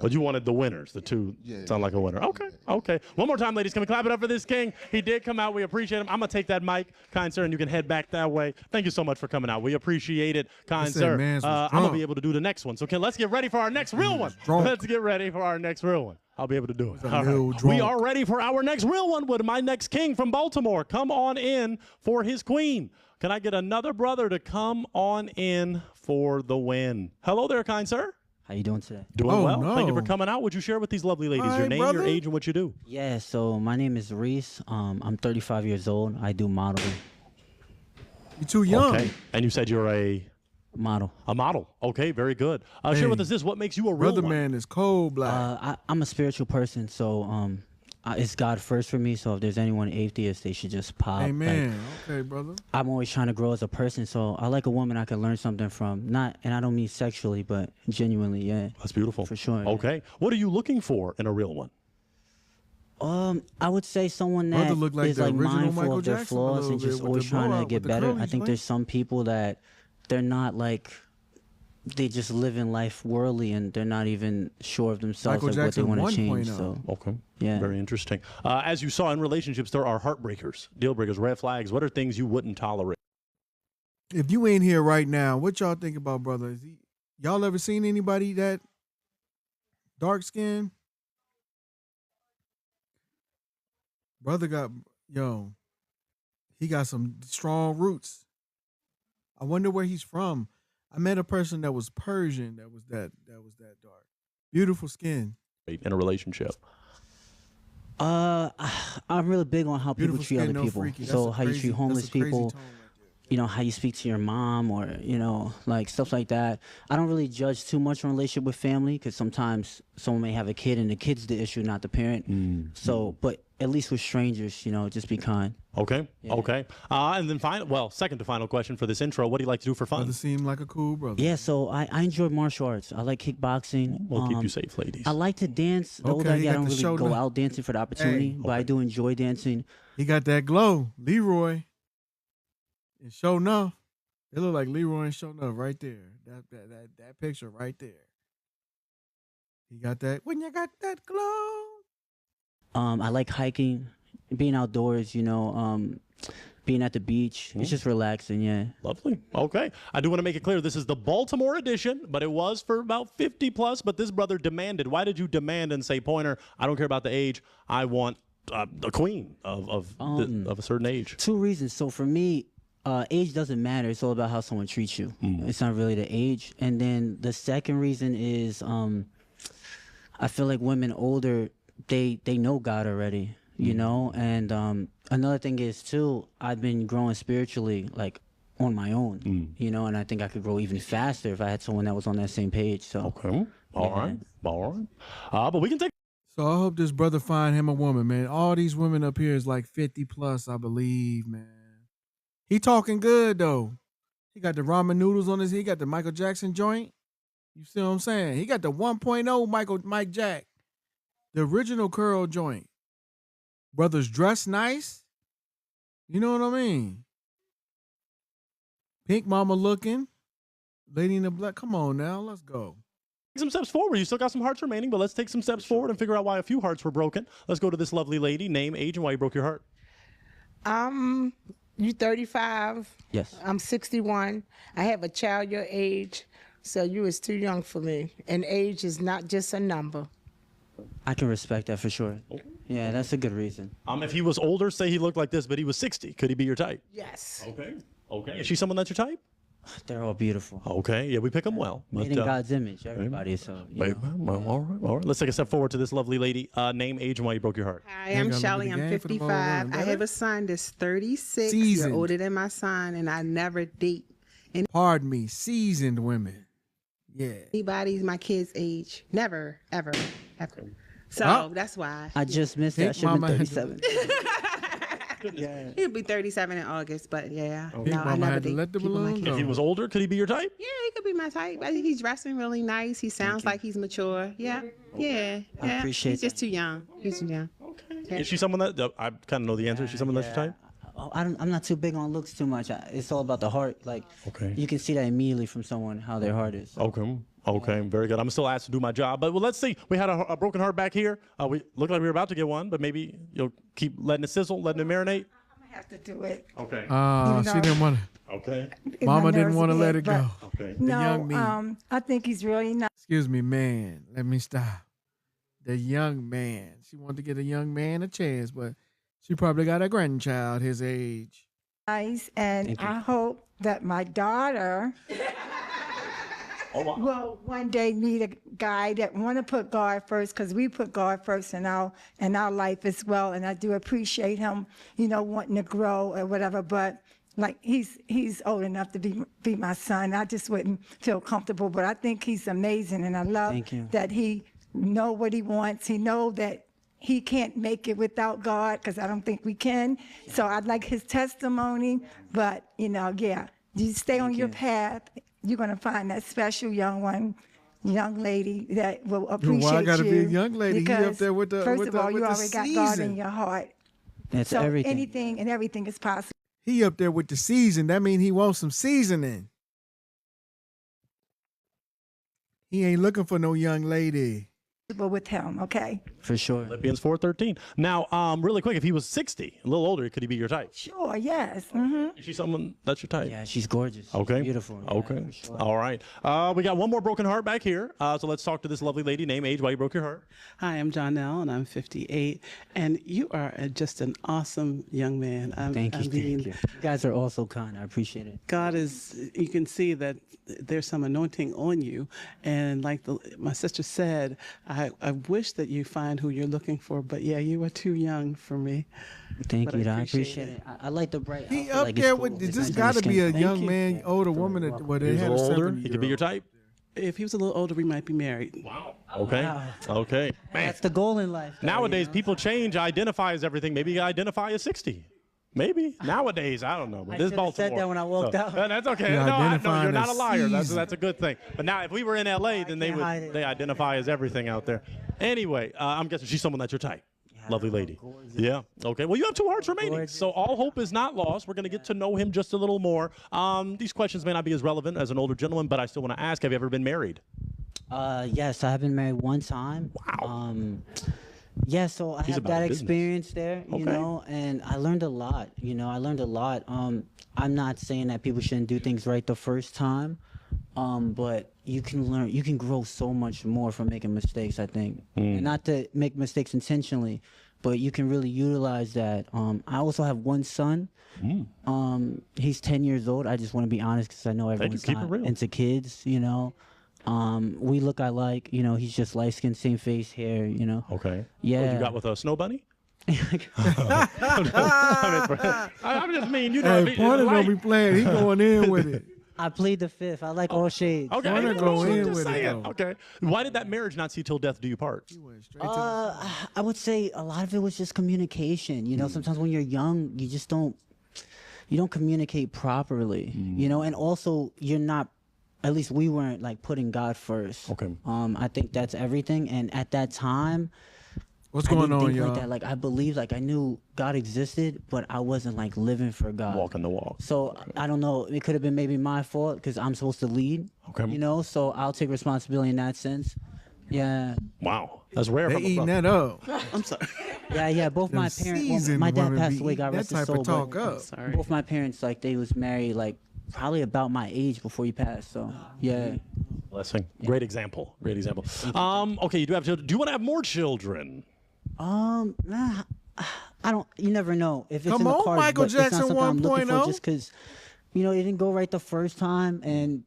But you wanted the winners, the two sound like a winner. Okay. One more time, ladies. Can we clap it up for this king? He did come out. We appreciate him. I'm going to take that mic, kind sir, and you can head back that way. Thank you so much for coming out. We appreciate it, kind said sir. mans was I'm going to drunk. be able to do the next one. So let's get ready for our next real one. drunk. Let's get ready for our next real one. I'll be able to do it. a All little right. We drunk. are ready for our next real one with my next king from Baltimore. Come on in for his queen. Can I get another brother to come on in for the win? Hello there, kind sir. How you doing today? Doing Oh, well. Thank you for no. coming out. Would you share with these lovely ladies Hi, your name, brother. your age, and what you do? Yeah, so my name is Reese. I'm 35 years old. I do modeling. You too young. Okay. And you said you're a Model. model. Okay, very good. Share with us this. What makes you a real Brother one? man is cold blood. I'm a spiritual person, so it's God first for me. So if there's anyone atheist, they should just pop. Amen. Like, Okay, brother. I'm always trying to grow as a person, so I like a woman I can learn something from. And I don't mean sexually, but genuinely, yeah. That's beautiful. For sure. yeah. Okay. What are you looking for in a real one? I would say someone Brother that look like is the like original mindful Michael of their Jackson a flaws little and just bit with always the trying to blowout get with the better. curly I think joint. there's some people that they're not like they just live in life worldly and they're not even sure of themselves Michael like what they Jackson want to change. 1.0. So Okay. yeah. Very interesting. As you saw in relationships, there are heartbreakers, deal breakers, red flags. What are things you wouldn't tolerate? If you ain't here right now, what y'all think about brother? Y'all ever seen anybody that dark skin? Brother he got some strong roots. I wonder where he's from. I met a person that was Persian that was that dark. Beautiful skin. In a relationship. I'm really big on how people Beautiful treat skin, other no people. freaky. That's So a how you crazy- treat homeless that's a crazy people. tone right you know, how you speak to your mom or, you know, like stuff like that. I don't really judge too much in relationship with family because sometimes someone may have a kid and the kid's the issue, not the parent. So, but at least with strangers, you know, just be kind. Okay. Okay. And then second to final question for this intro. What do you like to do for fun? Brother seem like a cool brother. Yeah, so I enjoy martial arts. I like kickboxing. We'll keep you safe, ladies. I like to dance. The older I he get, I got don't the really shoulder. go out dancing for the opportunity, but I do enjoy dancing. He got that glow, Leroy. And sure enough, it look like Leroy and sure enough right there. That picture right there. He got that. When you got that glow. I like hiking, being outdoors, you know, being at the beach. It's just relaxing, yeah. Lovely. Okay. I do want to make it clear this is the Baltimore edition, but it was for about 50 plus. But this brother demanded. Why did you demand and say, Pointer, I don't care about the age. I want a queen of a certain age? 2 reasons. So for me, age doesn't matter. It's all about how someone treats you. It's not really the age. And then the second reason is I feel like women older, they know God already, you know? And another thing is, too, I've been growing spiritually, like, on my own, you know? And I think I could grow even faster if I had someone that was on that same page. So Okay. All right. But we can take... So I hope this brother find him a woman, man. All these women up here is like 50 plus, I believe, man. He talking good, though. He got the ramen noodles on his, he got the Michael Jackson joint. You see what I'm saying? He got the 1.0 Mike Jack. The original curl joint. Brothers dress nice. You know what I mean? Pink mama looking. Lady in the black. Come on now, let's go. Some steps forward. You still got some hearts remaining, but let's take some steps forward and figure out why a few hearts were broken. Let's go to this lovely lady. Name, age, and why you broke your heart. You 35. Yes. I'm 61. I have a child your age, so you is too young for me. And age is not just a number. I can respect that for sure. Yeah, that's a good reason. If he was older, say he looked like this, but he was 60, could he be your type? Yes. Okay. Okay. Is she someone that's your type? They're all beautiful. Okay. Yeah, we pick them well. Made in God's image, everybody. So, you know. Well, all right. All right. Let's take a step forward to this lovely lady. Name, age, and why you broke your heart. Hi, I'm Shelly. I'm 55. I have a son that's 36. You're older than my son, and I never date Pardon me, seasoned women. Yeah. anybody's my kid's age. Never, ever, ever. So that's why. I just missed that. I should have been 37. Yeah. He'll be 37 in August, but yeah. Big No, I mama never had to date let the people my balloon kid. If he was older, could he be your type? Yeah, he could be my type. I think he's dressing really nice. He sounds like he's mature. Yeah. Yeah. I Yeah. appreciate He's just too young. He's too young. Is she someone that I kind of know the answer? Is she someone that's your type? I'm not too big on looks too much. It's all about the heart. Like, Okay. you can see that immediately from someone, how their heart is. Okay. Okay. Very good. I'm still asked to do my job, but let's see. We had a broken heart back here. We looked like we were about to get one, but maybe you'll keep letting it sizzle, letting it marinate. I have to do it. Okay. She didn't want to. Okay. Mama didn't want to nerves let a it bit, go. Okay. The young me. No, I think he's really nice. Excuse me, man. Let me stop. The young man. She wanted to get a young man a chance, but she probably got a grandchild his age. And I hope that my daughter will one day meet a guy that want to put God first, because we put God first in our life as well. And I do appreciate him, you know, wanting to grow or whatever. But like he's old enough to be my son. I just wouldn't feel comfortable. But I think he's amazing, and I love that he know what he wants. He know that he can't make it without God, because I don't think we can. So I'd like his testimony. But, you know, yeah, you stay on your path. You're going to find that special young lady that will appreciate you. Why I got to be a young lady? He up Because, there with the first with of the, all, with you the already got God in season. your heart. That's So everything. anything and everything is possible. He up there with the season. That means he wants some seasoning. He ain't looking for no young lady. With him, okay? For sure. Philippians 4:13. Now, really quick, if he was 60, a little older, could he be your type? Sure, yes. Mm-hmm. Is she someone that's your type? Yeah, she's gorgeous. Okay. Beautiful. Yeah, Okay. for sure. All right. We got one more broken heart back here. So let's talk to this lovely lady. Name, age, why you broke your heart. Hi, I'm Jonelle, and I'm 58. And you are just an awesome young man. Thank you. I mean, Thank you. You guys are all so kind. I appreciate it. God is, you can see that there's some anointing on you. And like my sister said, I I wish that you find who you're looking for, but yeah, you are too young for me. Thank But you, I I appreciate appreciate it. I like the bright. He outfit, up like it's there cool. with. It's This nice got to be a skin. young man, older woman. Well, they He's a had a little older. 70 He could be your type. If he was a little older, we might be married. Wow. Okay. Wow. Okay. Man. That's the goal in life. though, Nowadays, you know? people change, identify as everything. Maybe you identify as 60. Maybe. Nowadays, I don't know. But I this should have said Baltimore. that when I walked out. That's okay. You're No, no, identifying you're not a as liar. That's seasoned. a good thing. But now, if we were in LA, then they can't hide would it. they identify as everything out there. Anyway, I'm guessing she's someone that's your type. Lovely lady. Yeah. Okay. Well, you have 2 hearts remaining, so all hope is not lost. We're going to get to know him just a little more. These questions may not be as relevant as an older gentleman, but I still want to ask: have you ever been married? Yes, I have been married one time. Wow. Yeah, so I He's have about that business. experience there, you Okay. know, and I learned a lot. You know, I learned a lot. I'm not saying that people shouldn't do things right the first time, but you can learn, you can grow so much more from making mistakes. I think, and not to make mistakes intentionally, but you can really utilize that. I also have one son. He's 10 years old. I just want to be honest because I know everyone's keep it not real. into kids. You know. We look alike, you know, he's just light skin, same face, hair, you know. Okay. Yeah. What you got with a snow bunny? I'm just mean, you know. Hey, Pointer don't be playing. He going in with it. I plead the fifth. I like all shades. Okay. Pointer no, go I'm in just with it, saying. though. Okay. Why did that marriage not see till death do you part? I would say a lot of it was just communication. You know, sometimes when you're young, you just don't communicate properly, you know, and also you're not, at least we weren't like putting God first. Okay. I think that's everything. And at that time, What's I going didn't on, think y'all? like that. Like I believed, like I knew God existed, but I wasn't like living for God. Walking the walk. So I don't know. It could have been maybe my fault because I'm supposed to lead. Okay. You know, so I'll take responsibility in that sense. Yeah. Wow. That's rare They from a eating brother. that up. I'm sorry. Yeah. Both my Them parents. Well, seasoned my dad women passed be away. eating God that rest his type soul. of talk but up. Sorry. both my parents, like they was married, like probably about my age before he passed. So yeah. Blessing. Great example. Great example. Okay, you do have children. Do you want to have more children? Nah, I don't. You never know if it's Come in the on, cards. Michael but it's not Jackson something I'm looking for 1.0. just because, you know, it didn't go right the first time, and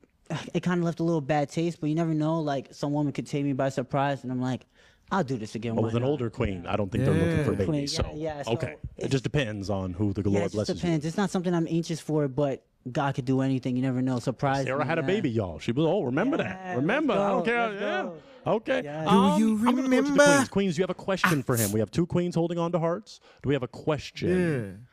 it kind of left a little bad taste. But you never know. Like some woman could take me by surprise, and I'm like, I'll do this again. Well, why with an not? older queen, I don't think they're looking for Yeah. Queen, babies. So, yeah, so okay. It it's- just depends on who the Yeah, Lord it just blesses depends. It's not something I'm anxious for, but God could do anything. You never know. Surprise. you. Sarah me, had a yeah. baby, y'all. She was, remember Yeah, that. Remember. let's I don't go, care. let's Yeah. go. Okay. Yeah. Do you I'm gonna go to the remember? queens. Queens, do you have a question for him? We have 2 queens holding on to hearts. Do we have a question?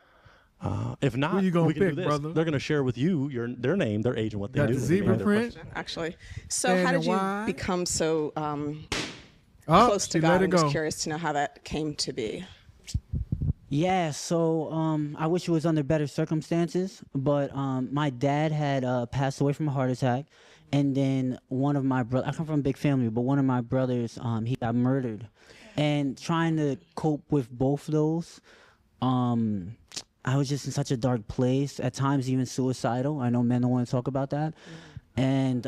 Yeah. If not, Who you gonna we can pick, do this. brother? They're going to share with you their name, their age, and what they Got do. the when they zebra make their print. question. Actually. So And how did you why? become so Oh, close to she God? let it I'm just go. curious to know how that came to be. Yeah, so I wish it was under better circumstances, but my dad had passed away from a heart attack, and then one of my brothers, I come from a big family, but one of my brothers, he got murdered. And trying to cope with both of those, I was just in such a dark place, at times even suicidal. I know men don't want to talk about that. And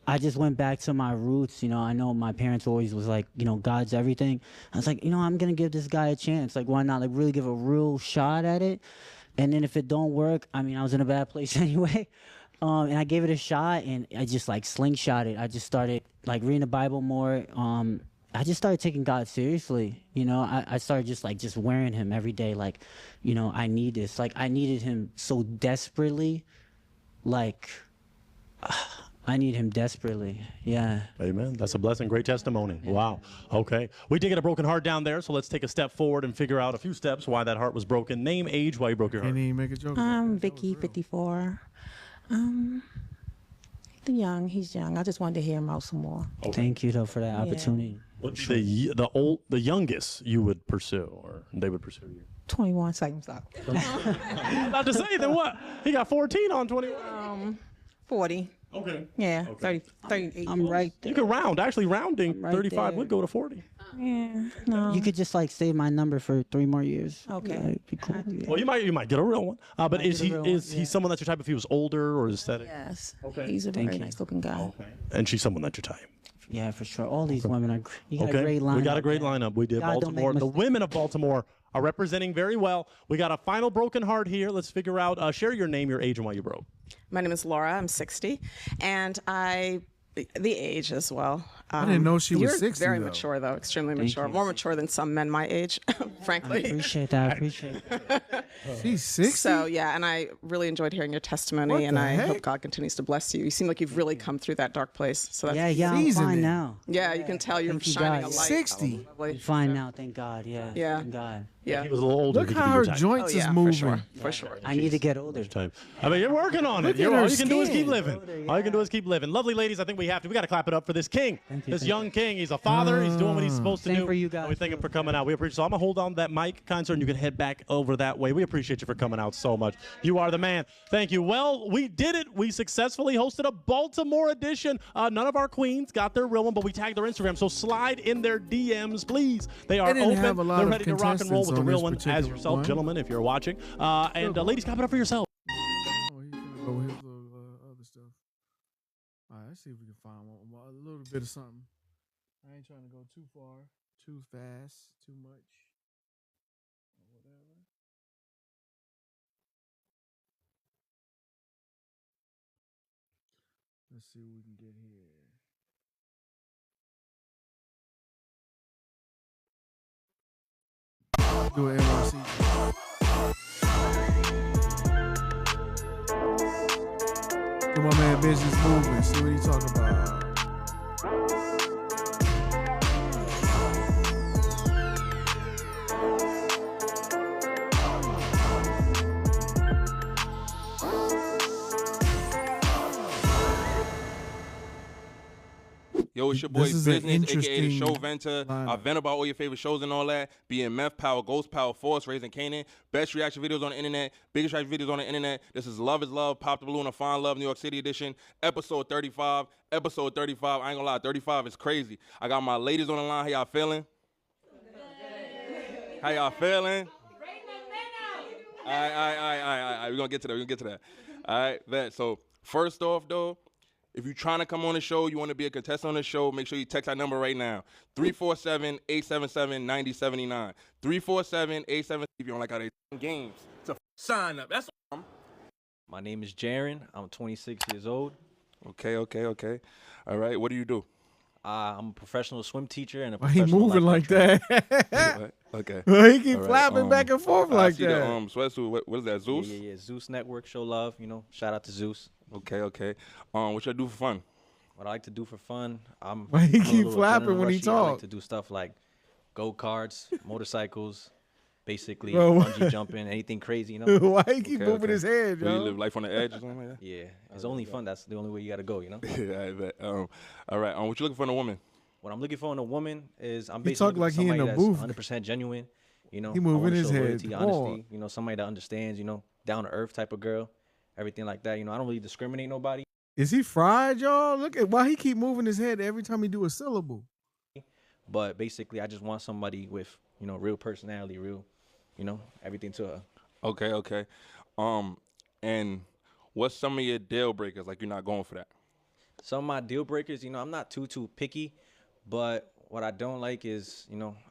I just went back to my roots. You know, I know my parents always was like, you know, God's everything. I was like, you know, I'm going to give this guy a chance. Like, why not? Like, really give a real shot at it. And then if it don't work, I mean, I was in a bad place anyway. And I gave it a shot, and I just, like, slingshot it. I just started, like, reading the Bible more. I just started taking God seriously. You know, I started just wearing him every day. Like, you know, I need this. Like, I needed him so desperately. Like, I need him desperately. Yeah. Amen. That's a blessing. Great testimony. Wow. Okay. We did get a broken heart down there, so let's take a step forward and figure out a few steps why that heart was broken. Name, age, why you broke your heart. Can't even make a joke. I'm Vicky, 54. The young, he's young. I just wanted to hear him out some more. Thank you, though, for that opportunity. What's the youngest you would pursue, or they would pursue you? 21 seconds out. About to say, then what? He got 14 on 21. 40. Okay. Yeah, 30, 38. I'm right You there. can round. Actually, rounding right 35 there. would go to 40. Yeah, no. You could just like save my number for 3 more years. Okay. That'd be cool. Yeah. Well, you might get a real one. But is get he a real one, he someone that's your type if he was older or aesthetic? Yes. Okay. He's a Thank very you. nice looking guy. And she's someone that's your type. Yeah, for sure. All these women are. You got a great lineup. We got a great man. lineup. We did God don't make Baltimore. The mistakes. women of Baltimore are representing very well. We got a final broken heart here. Let's figure out. Share your name, your age, and why you broke. My name is Laura. I'm 60, and the age as well. I didn't know she was You're 60, very though. mature, though. Extremely Thank mature. you. More mature than some men my age, I frankly. appreciate that. I appreciate that. She's 60. So yeah, and I really enjoyed hearing your testimony, What and the I heck? hope God continues to bless you. You seem like you've really come through that dark place. So that's Yeah, I'm Seasoning. fine now. yeah, you can tell you're Thank you, shining God. a light. 60. I'm fine now, thank God. Yeah. Yeah. Thank God. Yeah. He was a little older. Look he could how be her your type. joints Oh, is yeah, moving. for sure. I need to get older. Type. I mean, you're working on it. Look at her All you can do is skin. keep living. All you can do is keep living. Lovely ladies, I think we got to clap it up for this king. Thank you, This thank young king. He's a father. He's doing what he's supposed to Same do. for you guys, And we thank him for coming out. We appreciate. So I'm gonna hold on to that mic, kind sir, and you can head back over that way. We appreciate you for coming out so much. You are the man. Thank you. Well, we did it. We successfully hosted a Baltimore edition. None of our queens got their real one, but we tagged their Instagram. So slide in their DMs, please. They are didn't have a open. lot They're of ready to rock and roll with contestants the on real this one as particular yourself, one. gentlemen, if you're watching. And ladies, clap it up for yourself. Oh, he's gonna go with his little other stuff. All right, let's see if we can find one, a little bit of something. I ain't trying to go too far, too fast, too much, or whatever. Let's see what we can get here. Do an NYC. Do my man Business Movement. See what he talking about. Yo, it's your boy This is an Business, aka the interesting Show Venter. I lineup. vent about all your favorite shows and all that. BMF Power, Ghost Power, Force, Raising Canaan. Best reaction videos on the internet. Biggest reaction videos on the internet. This is Love is Love, Pop the Balloon, a Fine Love, New York City edition. Episode 35. Episode 35. I ain't gonna lie, 35 is crazy. I got my ladies on the line. How y'all feeling? How y'all feeling? All right. We're gonna get to that. All right, that. So first off, though, if you're trying to come on the show, you want to be a contestant on the show, make sure you text our number right now. 347-877-9079. 347-877. If you don't like how they games. To sign up. That's My name is Jaron. I'm 26 years old. Okay. All right, what do you do? I'm a professional swim teacher and a Why he professional moving like life that? Okay. Why he keep All right, flapping back and forth I like see that? the sweatsuit. What is that, Zeus? Yeah. Zeus Network, show love. Shout out to Zeus. Okay. What y'all do for fun? What I like to do for fun, Why he I'm a keep little flapping when he adrenaline rushy. I like talk? to do stuff like go-karts, motorcycles, basically Bro. bungee jumping, anything crazy, Why he keep moving Okay. his head, So you yo? live life on the edge or something like that? Yeah, it's only fun. That's the only way you got to go, Yeah, I bet. All right. What you looking for in a woman? What I'm looking for in a woman is I'm He basically talk like he looking in for the somebody booth. that's 100% genuine. He I moving wanna his show head loyalty, hard. honesty. Somebody that understands. Down to earth type of girl, everything like that. I don't really discriminate nobody. Is he fried, y'all? Look at why he keep moving his head every time he do a syllable. But basically, I just want somebody with real personality, real, everything to her. Okay. And what's some of your deal breakers? Like you're not going for that. Some of my deal breakers, I'm not too picky, but what I don't like is,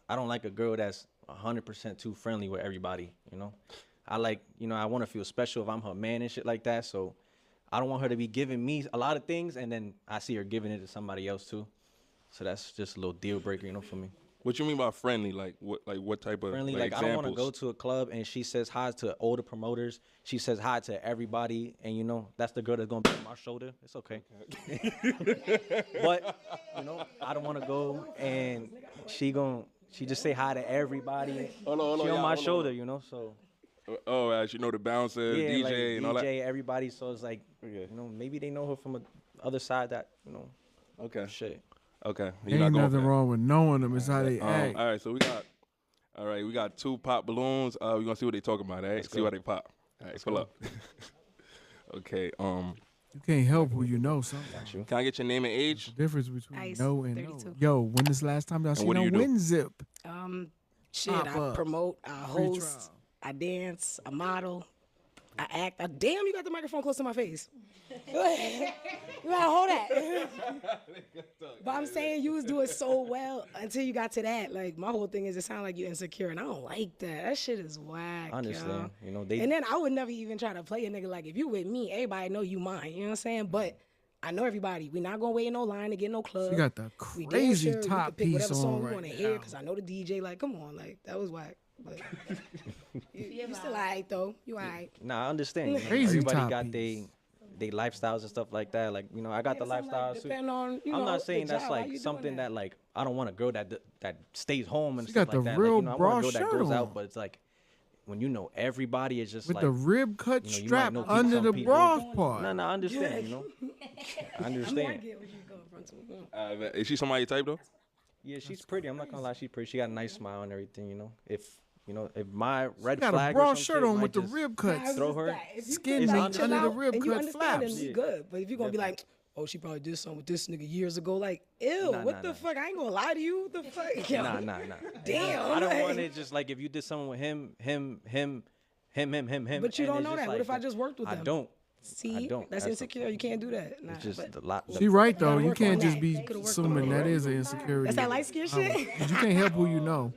I don't like a girl that's 100% too friendly with everybody. I like, I want to feel special if I'm her man and shit like that. So I don't want her to be giving me a lot of things and then I see her giving it to somebody else too. So that's just a little deal breaker, for me. What you mean by friendly? Like what type of Friendly, like I don't want to go to a club and she says hi to all the promoters. She says hi to everybody, and that's the girl that's gonna be on my shoulder. It's okay. But I don't want to go and she just say hi to everybody. Hold on, she on my hold on. shoule, So Oh, as you know, the bouncer, yeah, DJ, like and all that. DJ, everybody. So it's like maybe they know her from the other side that Okay. shit. Okay. Ain't nothing wrong with knowing them. It's how they act. All right, so we got 2 pop balloons. We're gonna see what they talking about, all right? See go. how they pop. All right, pull up. Okay, You can't help who you know, son. can I get your name and age? The difference between Ice, know and 32. know. Yo, when is the last time y'all seen what a do you do? wind zip? Shit, Pop I up. promote, I Free host, trial. I dance, I model, I act. Damn, you got the microphone close to my face. You gotta hold that. But I'm saying you was doing so well until you got to that. Like my whole thing is it sound like you insecure, and I don't like that. That shit is whack. I understand. Yo. And then I would never even try to play a nigga like if you with me, everybody know you mine. You know what I'm saying? But I know everybody. We're not gonna wait in no line to get no club. She got the We damn crazy sure we top could pick piece whatever song on we right want to hear now. because I know the DJ. Like, come on, like that was whack. But you still alright though. You alright. Nah, I understand. You know, Crazy everybody top got they lifestyles and stuff like that. Like, you know, I got the lifestyle too. Depending on I'm know, not the saying that's job, how you like doing something that like I don't want a girl that stays home and She stuff got the like that. real Like, you know, I bra want a girl that shirt goes on. out, but it's like when you know everybody is just With like the rib cut you know, you might strap know under some the people. bra part. No, I understand. You know, I understand. Is she somebody type though? Yeah, she's pretty. I'm not gonna lie, she's pretty. She got a nice smile and everything. You know, if my red got a flag bra or some shirt shit on might with the just rib cuts. Throw her. Skin It's meat under- under the chill rib and you cut understand flaps. them, you good. But if you're gonna be like, oh, she probably did something with this nigga years ago, like, ew, what the fuck? I ain't gonna lie to you. What the fuck? Yo. Nah. Damn. I don't like- want it just like if you did something with him. But you and don't it's know just that. What like if I just worked with I them? don't. See, I don't. that's insecure. You can't do that. Nah, It's just but a lot. She right though. gotta You work can't on just that. be Could've worked assuming on that that. is an insecurity. That's that light skin shit? But you can't help who you know.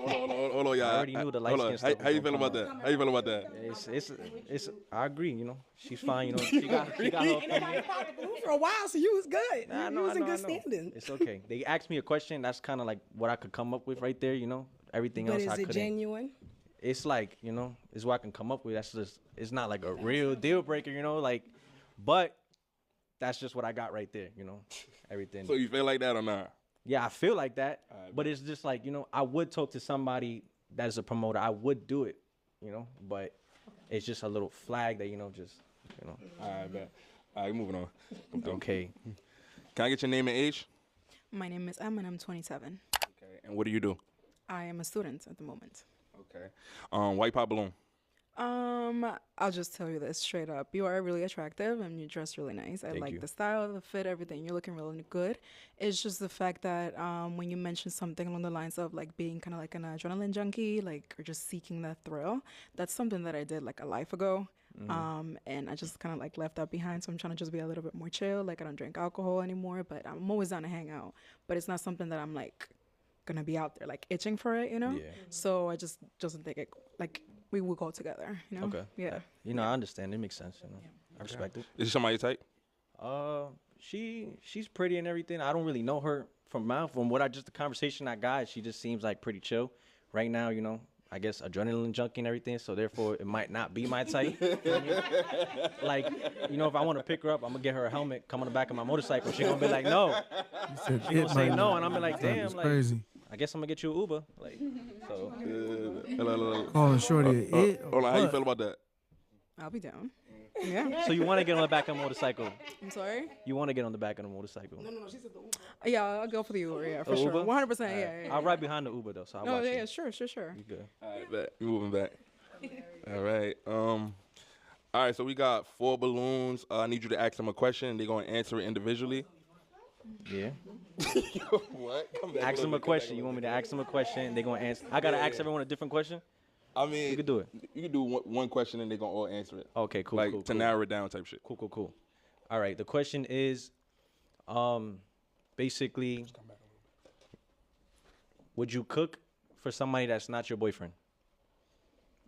Hold on, y'all. I already knew the light Hold on. skin stuff. How you feel about that? How you feel about that? It's. I agree. You know, she's fine. You know, she got her opinion. Everybody popped the balloon for a while, so you was good. Nah, you was in good standing. It's okay. They asked me a question. That's kind of like what I could come up with right there. You know, everything But else is I it couldn't. genuine? It's like, you know, it's what I can come up with. That's just, it's not like a real deal breaker, you know, like, but that's just what I got right there, you know, everything. So you feel like that or not? Yeah, I feel like that, but it's just like, you know, I would talk to somebody that is a promoter. I would do it, you know, but it's just a little flag that, you know, just, you know. All right, bet. All right, moving on. Okay. Can I get your name and age? My name is Em and I'm 27. Okay. And what do you do? I am a student at the moment. Okay. White pop balloon. I'll just tell you this straight up. You are really attractive and you dress really nice. I Thank like you. the style, the fit, everything. You're looking really good. It's just the fact that when you mentioned something along the lines of like being kind of like an adrenaline junkie, like or just seeking that thrill, that's something that I did like a life ago. And I just kind of like left that behind. So I'm trying to just be a little bit more chill. Like I don't drink alcohol anymore, but I'm always down to hang out. But it's not something that I'm like gonna be out there like itching for it, you know? Yeah. So I just doesn't think it like we will go together, you know? Okay. Yeah. You know, I understand. It makes sense, you know. I respect it. Is she somebody type? She's pretty and everything. I don't really know her from what the conversation I got. She just seems like pretty chill. Right now, you know, I guess adrenaline junkie and everything. So therefore, it might not be my type. Like, you know, if I want to pick her up, I'm gonna get her a helmet, come on the back of my motorcycle. She gonna be like, no. said She gonna it say might no, not and I'm be like, be damn, It's like, crazy. I guess I'm gonna get you an Uber. Like, so. Hello. Calling shorty it. Hold on. How you feel about that? I'll be down. Yeah. So you want to get on the back of a motorcycle? I'm sorry? You want to get on the back of the motorcycle? No, she said the Uber. Yeah, I'll go for the Uber. Yeah, for A sure. Uber? 100%. Yeah, Alright. yeah. I'll ride behind the Uber though, so I'll No, watch yeah, you. yeah, sure. You good? All right, bet. We moving back. All right. All right. So we got 4 balloons. I need you to ask them a question. They're gonna answer it individually. Yeah. What? Come back. Ask them a question. You want me to ask them a question? They're gonna answer. I gotta ask everyone a different question. I mean, You could do it. You can do one question and they're gonna all answer it. Okay, cool. Like cool, to cool. narrow it down, type shit. Cool. All right. The question is, basically, would you cook for somebody that's not your boyfriend?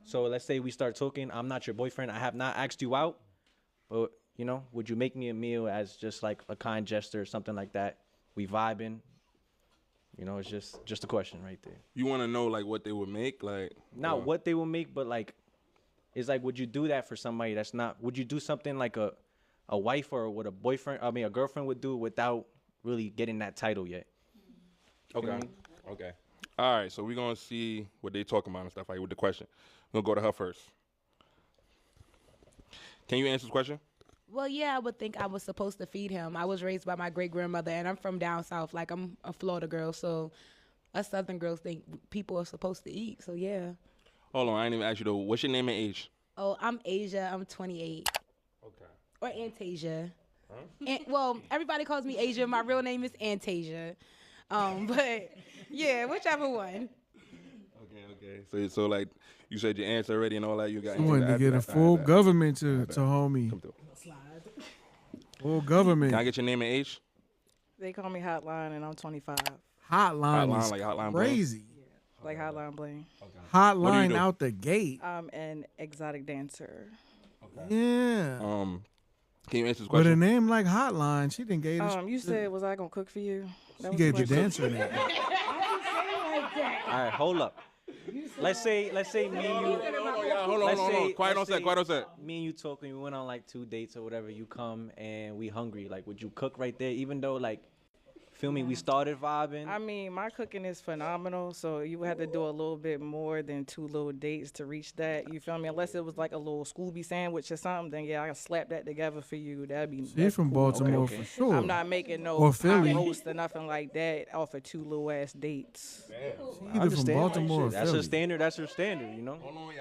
So let's say we start talking. I'm not your boyfriend. I have not asked you out, but you know, would you make me a meal as just like a kind gesture or something like that? We vibing. You know, it's just a question right there. You want to know like what they would make, like Not what they will make, but like, it's like, would you do that for somebody that's not? Would you do something like a wife or what a boyfriend? I mean, a girlfriend would do without really getting that title yet. Okay. You know what I mean? Okay. All right. So we're gonna see what they talking about and stuff like with the question. We'll go to her first. Can you answer this question? Well, yeah, I would think I was supposed to feed him. I was raised by my great grandmother, and I'm from down south. Like I'm a Florida girl, so us Southern girls think people are supposed to eat. So yeah. Hold on. I didn't even ask you though. What's your name and age? Oh, I'm Asia. I'm 28. Okay. Or Antasia. Well, everybody calls me Asia. My real name is Antasia. But yeah, whichever one. Okay. So like you said your answer already and all that. You got. I wanted to get a full government to homie. Full government. Can I get your name and age? They call me Hotline, and I'm 25. Hotline is like Hotline Bling? crazy. Like Hotline Bling. Hotline do? out the gate. I'm an exotic dancer. Yeah. Can Can you answer this With a question? name like Hotline, she didn't gave us. You said, was I gonna cook for you? She gave the dancer name. All right, hold up. Let's say me and you. Hold on. Quiet on set. Me and you talking. We went on like 2 dates or whatever. You come and we hungry. Like, would you cook right there? Even though, like, feel me, we started vibing. I mean, my cooking is phenomenal, so you would have to do a little bit more than 2 little dates to reach that. You feel me? Unless it was like a little Scooby sandwich or something, then yeah, I can slap that together for you. That'd be. She's from Baltimore for sure. I'm not making no Or pot Philly. roast or nothing like that off of 2 little ass dates. I Either from understand. Baltimore or That's her Philly. standard. That's her standard. You know. Hold on.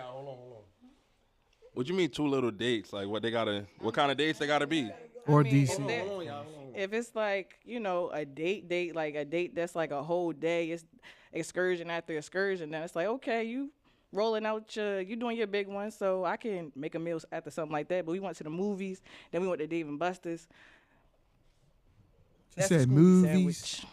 What you mean 2 little dates? Like what kind of dates they gotta be? Or If DC. that- If it's like, a date, like a date that's like a whole day, it's excursion after excursion, then it's like, okay, you rolling out you doing your big one, so I can make a meal after something like that. But we went to the movies, then we went to Dave and Buster's. She That's a said Scooby movies.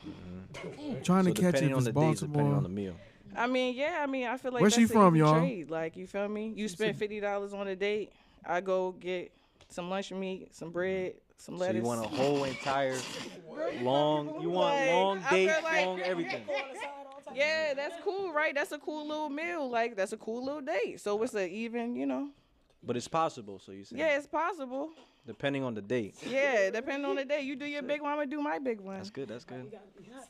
Trying to So catch depending it on if the it's dates, depending on Baltimore. the meal. I feel like Where's she that's from, an easy y'all? trade. Like, you feel me? You spend $50 on a date, I go get some lunch meat, some bread, some So lettuce. you want a whole entire long. You want Like, long I date, feel like- long everything. Yeah, that's cool, right? That's a cool little meal. Like, that's a cool little date. So it's a even, But it's possible. So you say. Yeah, it's possible. Depending on the date. Yeah, depending on the day. You do your big one, I'm gonna do my big one. That's good. That's good.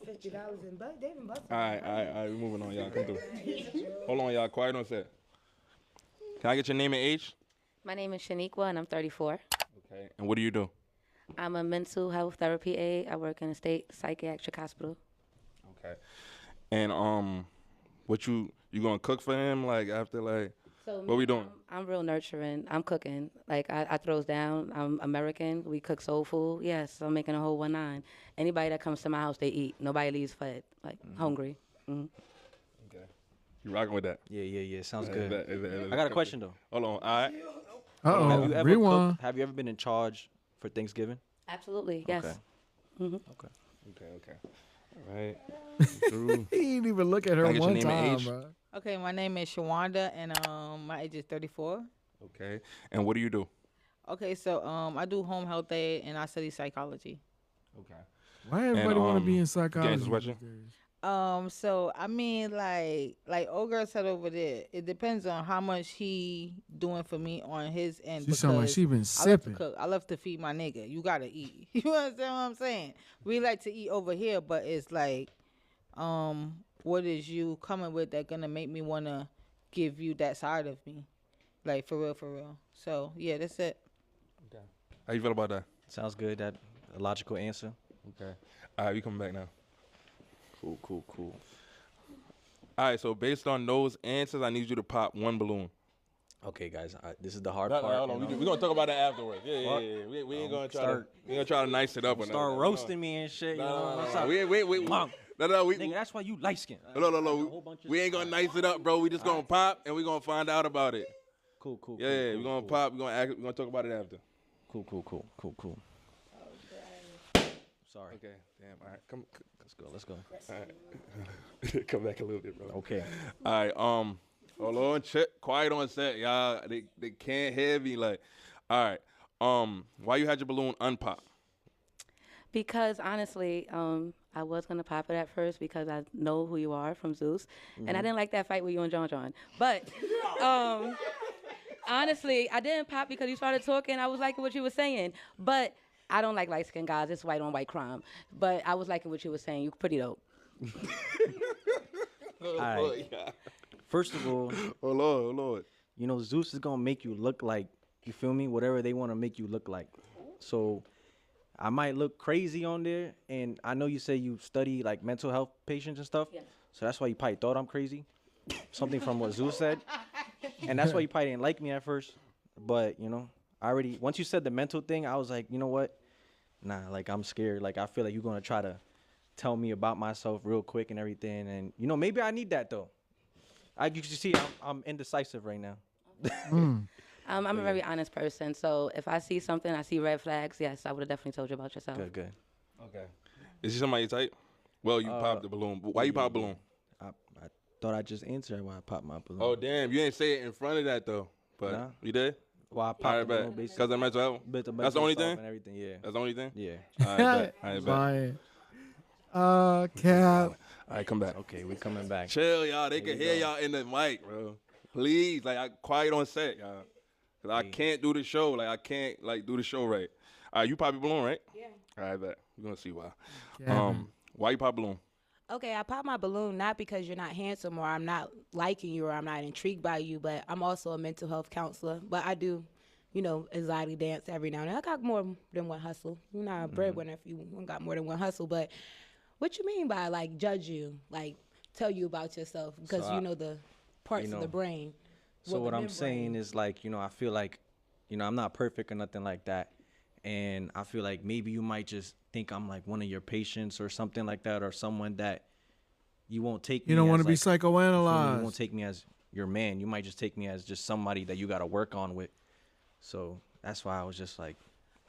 $50 in Dave and Buster's. All right. We moving on, y'all. Come through. Hold on, y'all. Quiet on set. Can I get your name and age? My name is Shaniqua, and I'm 34. Okay. And what do you do? I'm a mental health therapy aide. I work in a state psychiatric hospital. Okay. And what you gonna cook for him? Like after what we doing? I'm real nurturing. I'm cooking. Like, I throws down. I'm American. We cook soul food. Yes, I'm making a whole 1-9. Anybody that comes to my house, they eat. Nobody leaves fed, hungry. Mm-hmm. Okay. You rocking with that? Yeah. Sounds Is good. that- I got a question though. Hold on. All right. Uh-oh, Have you ever rewind. cooked, have you ever been in charge for Thanksgiving? Absolutely, yes. Okay. Mm-hmm. Okay. All right. He didn't even look at her Can I get your one name and time, age? bro. Okay, my name is Shawanda, and my age is 34. Okay. And what do you do? Okay, so I do home health aid, and I study psychology. Okay. Why everybody want to be in Can psychology? I answer this question? So I mean, like old girl said over there, it depends on how much he doing for me on his end. She sound like because she been I love to sipping. cook. I love to feed my nigga. You gotta eat. You understand what I'm saying? We like to eat over here, but it's like, what is you coming with that gonna make me wanna give you that side of me, like for real. So yeah, that's it. How you feel about that? Sounds good. That a logical answer. Okay. All right, we coming back now. Cool. All right, so based on those answers, I need you to pop 1 balloon. Okay, guys, this is the hard No, part. hold on. you know? We're gonna talk about that afterwards. Yeah. What? We ain't gonna Start- try to nice it up. or Start nothing. roasting me and shit. You know what's up? Wait. Mom, No. nigga, that's why you light skin. No. We ain't gonna nice it up, bro. We just gonna pop and we gonna find out about it. Cool. Yeah, we're gonna pop. We're gonna talk about it after. Cool. Sorry. Okay. Damn. All right. Come. Let's go. All right. Come back a little bit, bro. Okay. All right. Hold on. Quiet on set, y'all. They can't hear me. Like. All right. Why you had your balloon unpop? Because honestly, I was gonna pop it at first because I know who you are from Zeus, and I didn't like that fight with you and John. But honestly, I didn't pop because you started talking. I was liking what you were saying, but I don't like light skinned guys. It's white on white crime. But I was liking what you were saying. You pretty dope. All right. First of all, oh Lord, you know Zeus is gonna make you look like, you feel me, whatever they want to make you look like. So I might look crazy on there, and I know you say you study like mental health patients and stuff. Yeah. So that's why you probably thought I'm crazy. Something from what Zeus said, and that's why you probably didn't like me at first. But you know, once you said the mental thing, I was like, you know what? Nah, like I'm scared. Like I feel like you're gonna try to tell me about myself real quick and everything, and you know maybe I need that though. You can see I'm indecisive right now. I'm a very honest person, so if I see something, I see red flags, yes, I would have definitely told you about yourself. Good. Okay. Is he somebody type? Well, you popped the balloon. Why you pop balloon? I thought I just answered why I popped my balloon. Oh damn, you ain't say it in front of that though. But Nah. you did? Well, I popped All the right, balloon bet. basically. Because of mental health? Bit the That's the mental only stuff thing? and everything, yeah. That's the only thing? Yeah. All right, bet. All right, bet. Lying. Cap. All right, come back. Okay, we coming back. Chill, y'all. They Here can we hear go. y'all in the mic, bro. Please, like, I quiet on set, y'all. Cause I can't do the show. Like, I can't like do the show right. All right, you pop your balloon, right? Yeah. All right, bet. We're gonna see why. Kevin. Why you pop balloon? Okay, I pop my balloon not because you're not handsome or I'm not liking you or I'm not intrigued by you, but I'm also a mental health counselor. But I do, anxiety dance every now and then. I got more than one hustle. You're not a breadwinner if you got more than one hustle. But what you mean by like judge you, like tell you about yourself because So you know the parts of the brain. So what I'm saying is like, I feel like, I'm not perfect or nothing like that. And I feel like maybe you might just think I'm like one of your patients or something like that, or someone that you won't take me You don't as, want to be like, you feel me? You psychoanalyzed. won't take me as your man. You might just take me as just somebody that you got to work on with. So that's why I was just like,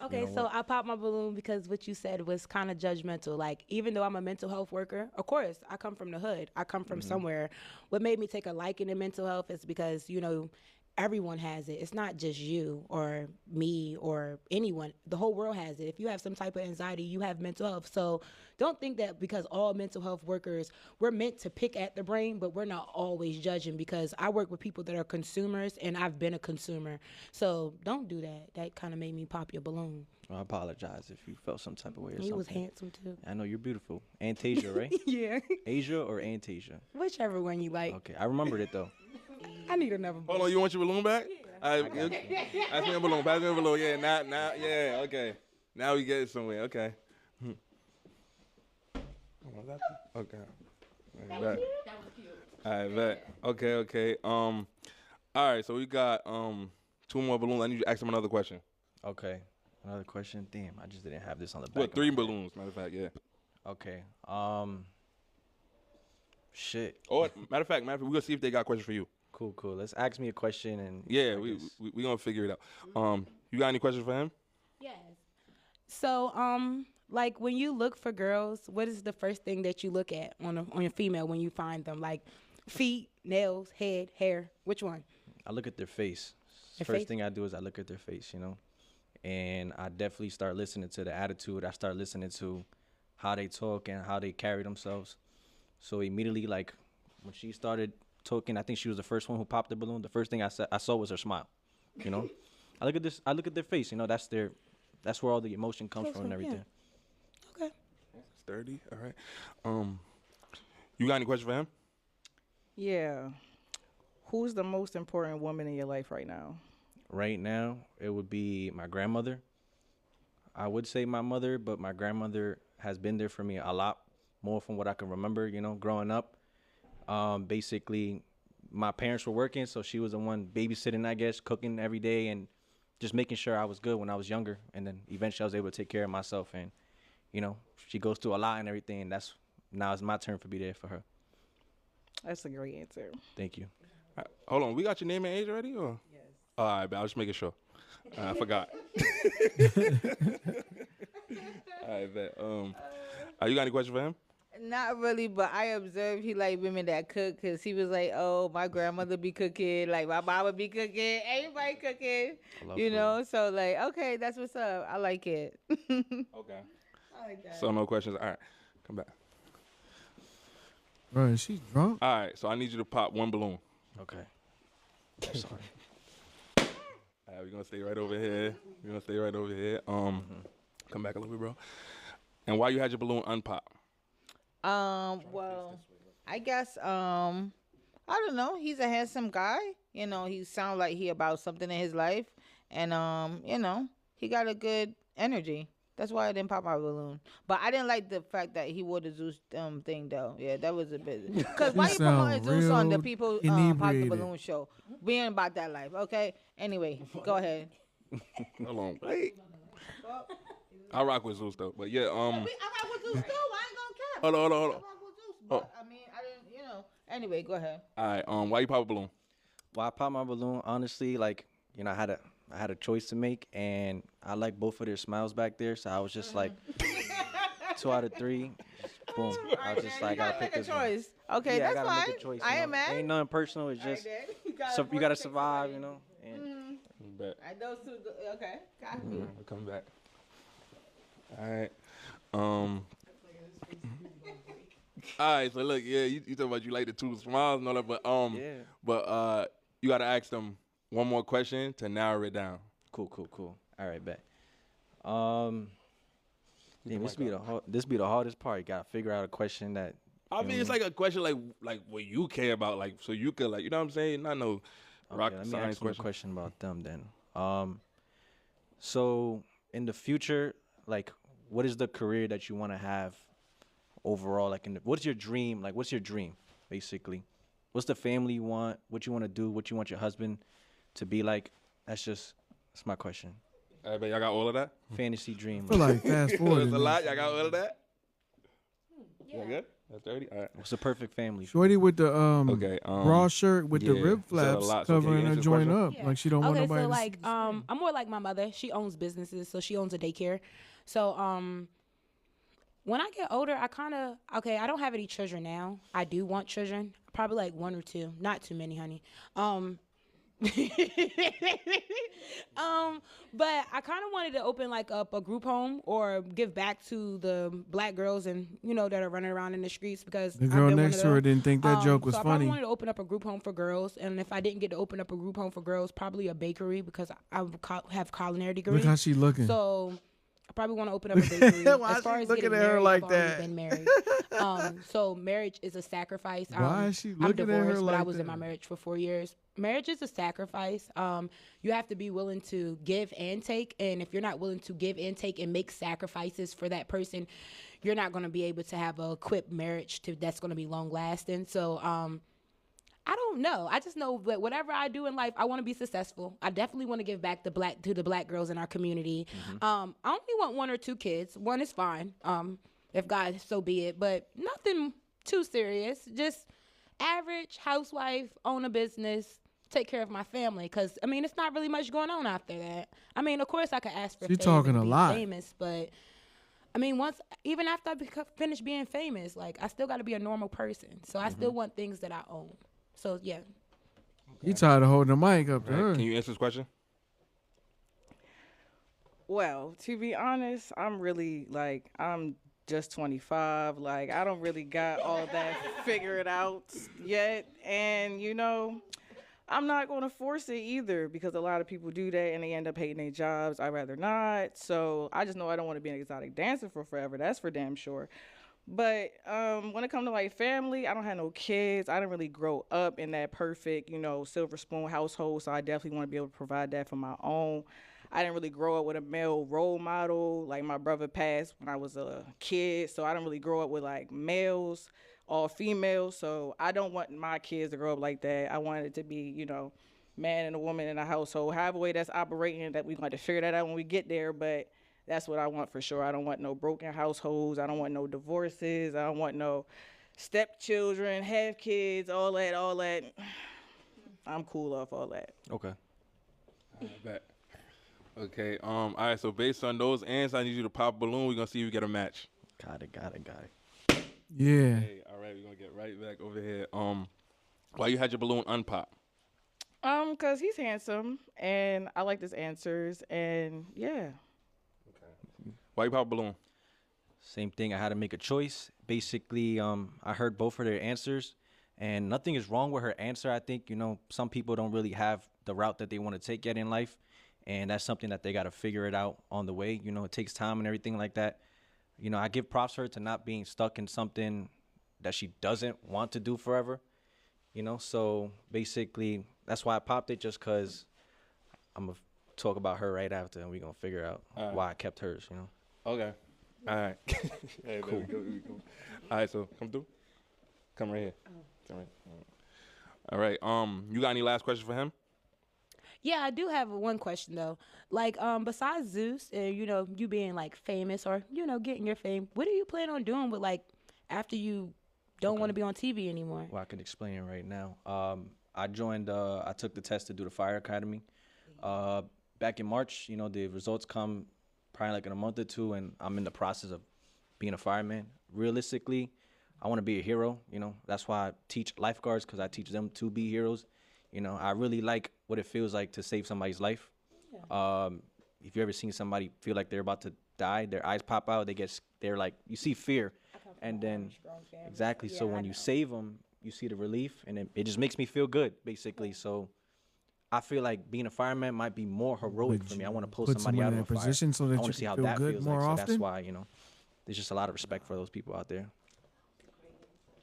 Okay, so I popped my balloon because what you said was kind of judgmental. Like, even though I'm a mental health worker, of course, I come from the hood. I come from somewhere. What made me take a liking in mental health is because, everyone has it. It's not just you or me or anyone. The whole world has it. If you have some type of anxiety, you have mental health. So don't think that because all mental health workers, we're meant to pick at the brain, but we're not always judging because I work with people that are consumers and I've been a consumer. So don't do that. That kind of made me pop your balloon. well, I apologize if you felt some type of way or He something. was handsome too. I know you're beautiful. Antasia, right? Yeah. Asia or Antasia? Whichever one you like. Okay, I remembered it though. I need another balloon. Hold on, you want your balloon back? All right, pass me a balloon. Pass me a balloon. Yeah, now, yeah, okay. Now we get it somewhere. Okay. Okay. All right, bet. All right, bet. Okay. All right, so we got 2 more balloons. I need you to ask them another question. Okay. Another question. Damn, I just didn't have this on the back. Well, of 3 my- balloons, matter of fact, yeah. Okay. Shit. Or matter of fact, we're gonna see if they got questions for you. Cool. Let's ask me a question and Yeah, I we guess- gonna figure it out. You got any questions for him? Yes. So, like when you look for girls, what is the first thing that you look at on a female when you find them? Like feet, nails, head, hair. Which one? I look at their face. Their First face? thing I do is I look at their face, and I definitely start listening to the attitude. I start listening to how they talk and how they carry themselves. So immediately, like when she started talking, I think she was the first one who popped the balloon. The first thing I saw was her smile. I look at their face. That's where all the emotion comes from and everything. Okay. Sturdy. All right. You got any questions for him? Yeah. Who's the most important woman in your life right now? Right now, it would be my grandmother. I would say my mother, but my grandmother has been there for me a lot more from what I can remember, growing up. Basically, my parents were working, so she was the one babysitting, I guess, cooking every day and just making sure I was good when I was younger. And then eventually I was able to take care of myself. And, she goes through a lot and everything. And now it's my turn to be there for her. That's a great answer. Thank you. Hold on, we got your name and age already, or? Yes. All right, but I was just making sure. I forgot. All right, bet. You got any questions for him? Not really, but I observed he like women that cook because he was like, oh, my grandmother be cooking, like my mama be cooking, everybody cooking, So like, okay, that's what's up. I like it. Okay. I like that. So no questions. All right, come back. Bro, is she drunk? All right, so I need you to pop 1 balloon. Okay. Sorry. All right, we're gonna stay right over here. Come back a little bit, bro. And why you had your balloon unpop? Well, I guess, I don't know. He's a handsome guy. He sounds like he about something in his life. And, he got a good energy. That's why I didn't pop my balloon. But I didn't like the fact that he wore the Zeus thing, though. Yeah, that was a bit. Because why you promoting Zeus on the people pop the inebriated. balloon show? Being about that life, okay? Anyway, go ahead. Hold on, wait. I rock with Zeus though, but yeah, I rock with Zeus, too. I ain't gonna cap. Hold on. I rock with Zeus, but, I mean, I didn't, Anyway, go ahead. All right, why you pop a balloon? Well, I popped my balloon, honestly, like, I had a choice to make, and I like both of their smiles back there, so I was just like, 2 out of 3, just boom. I was just like, I pick this one. Choice. Okay, Yeah, I that's gotta fine. make a choice. I ain't mad. Ain't nothing personal. It's just then. you gotta survive, and bet. Those two. Okay. Got me. We'll come back. All right. All right. So look, yeah, you talking about you like the two smiles and all that, but but you gotta ask them one more question to narrow it down. Cool. All right, bet. Damn, this be the hardest part. You gotta figure out a question that. I mean, it's like a question like what you care about, like so you could like, you know what I'm saying? Not no rocket let me science ask you a question. question about them then. So in the future, like, what is the career that you want to have overall? Like, what's your dream? Like, what's your dream, basically? What's the family you want? What you want to do? What you want your husband to be like? That's my question. All right, but y'all got all of that? Fantasy dream. I feel like fast forward. It's a lot. Y'all got all of that? Yeah. Good? That's 30? All right. What's the perfect family? Shorty with the raw yeah. shirt with the rib Is that a flaps lot? So can you covering her answer the joint question? up. Like she don't want Okay, nobody so to like I'm more like my mother. She owns businesses, so she owns a daycare. So when I get older, I don't have any children now. I do want children, probably like 1 or 2, not too many, honey. But I kind of wanted to open like up a group home or give back to the black girls and that are running around in the streets because The girl next to her didn't think that joke was so I funny. probably wanted to open up a group home for girls, and if I didn't get to open up a group home for girls, probably a bakery because I have culinary degree. Look how she looking. So I probably want to open up a bakery. Why as she far as looking getting at her married, like I've already that? been married. So marriage is a sacrifice. Why is she I'm looking at her divorced, but I like was in my that? marriage for 4 years. Marriage is a sacrifice. You have to be willing to give and take, and if you're not willing to give and take and make sacrifices for that person, you're not going to be able to have a quick marriage that's going to be long lasting. So I don't know. I just know that whatever I do in life, I want to be successful. I definitely want to give back to the black girls in our community. I only want 1 or 2 kids. 1 is fine, if God so be it. But nothing too serious. Just average housewife, own a business, take care of my family. Because, I mean, it's not really much going on after that. I mean, of course, I could ask for She fame talking and a be lot. famous, but I mean, even after I finish being famous, like I still got to be a normal person. So I still want things that I own. So yeah. You tired of holding the mic up to her. Can you answer this question? Well, to be honest, I'm just 25. Like, I don't really got all that figured out yet. And, I'm not going to force it either because a lot of people do that and they end up hating their jobs. I'd rather not. So I just know I don't want to be an exotic dancer for forever. That's for damn sure. But when it comes to like family, I don't have no kids. I didn't really grow up in that perfect, silver spoon household. So I definitely want to be able to provide that for my own. I didn't really grow up with a male role model. Like my brother passed when I was a kid. So I didn't really grow up with like males, all females. So I don't want my kids to grow up like that. I want it to be, man and a woman in a household. However way that's operating, that we're going to figure that out when we get there. But that's what I want for sure. I don't want no broken households. I don't want no divorces. I don't want no stepchildren, have kids, all that. I'm cool off all that. Okay. I bet. Okay. All right. So based on those answers, I need you to pop a balloon. We're gonna see if we get a match. Got it. Yeah. Hey, all right. We're gonna get right back over here. Why you had your balloon unpop? Cause he's handsome and I like his answers and yeah. Why you pop a balloon? Same thing. I had to make a choice. Basically, I heard both of their answers, and nothing is wrong with her answer. I think, some people don't really have the route that they want to take yet in life, and that's something that they got to figure it out on the way. It takes time and everything like that. I give props to her to not being stuck in something that she doesn't want to do forever. So basically, that's why I popped it, just because I'm going to talk about her right after, and we're going to figure out why I kept hers, Okay. All right. Hey, Cool. Go. All right, so come through. Come right here. Come right. All right. You got any last questions for him? Yeah, I do have one question though. Like, besides Zeus and you being like famous or getting your fame, what do you plan on doing with like after you don't want to be on TV anymore? Well, I can explain it right now. I took the test to do the fire academy. Back in March, the results come probably like in a month or 2, and I'm in the process of being a fireman. Realistically, I want to be a hero. That's why I teach lifeguards, because I teach them to be heroes. I really like what it feels like to save somebody's life. If you ever seen somebody feel like they're about to die, their eyes pop out, they're like, you see fear, and then exactly. So when you save them, you see the relief, and it just makes me feel good, basically. So I feel like being a fireman might be more heroic for me. I want to pull put somebody out someone of in a a fire. position so that I you want to see can how feel that good feels more like. So that's often? why, there's just a lot of respect for those people out there.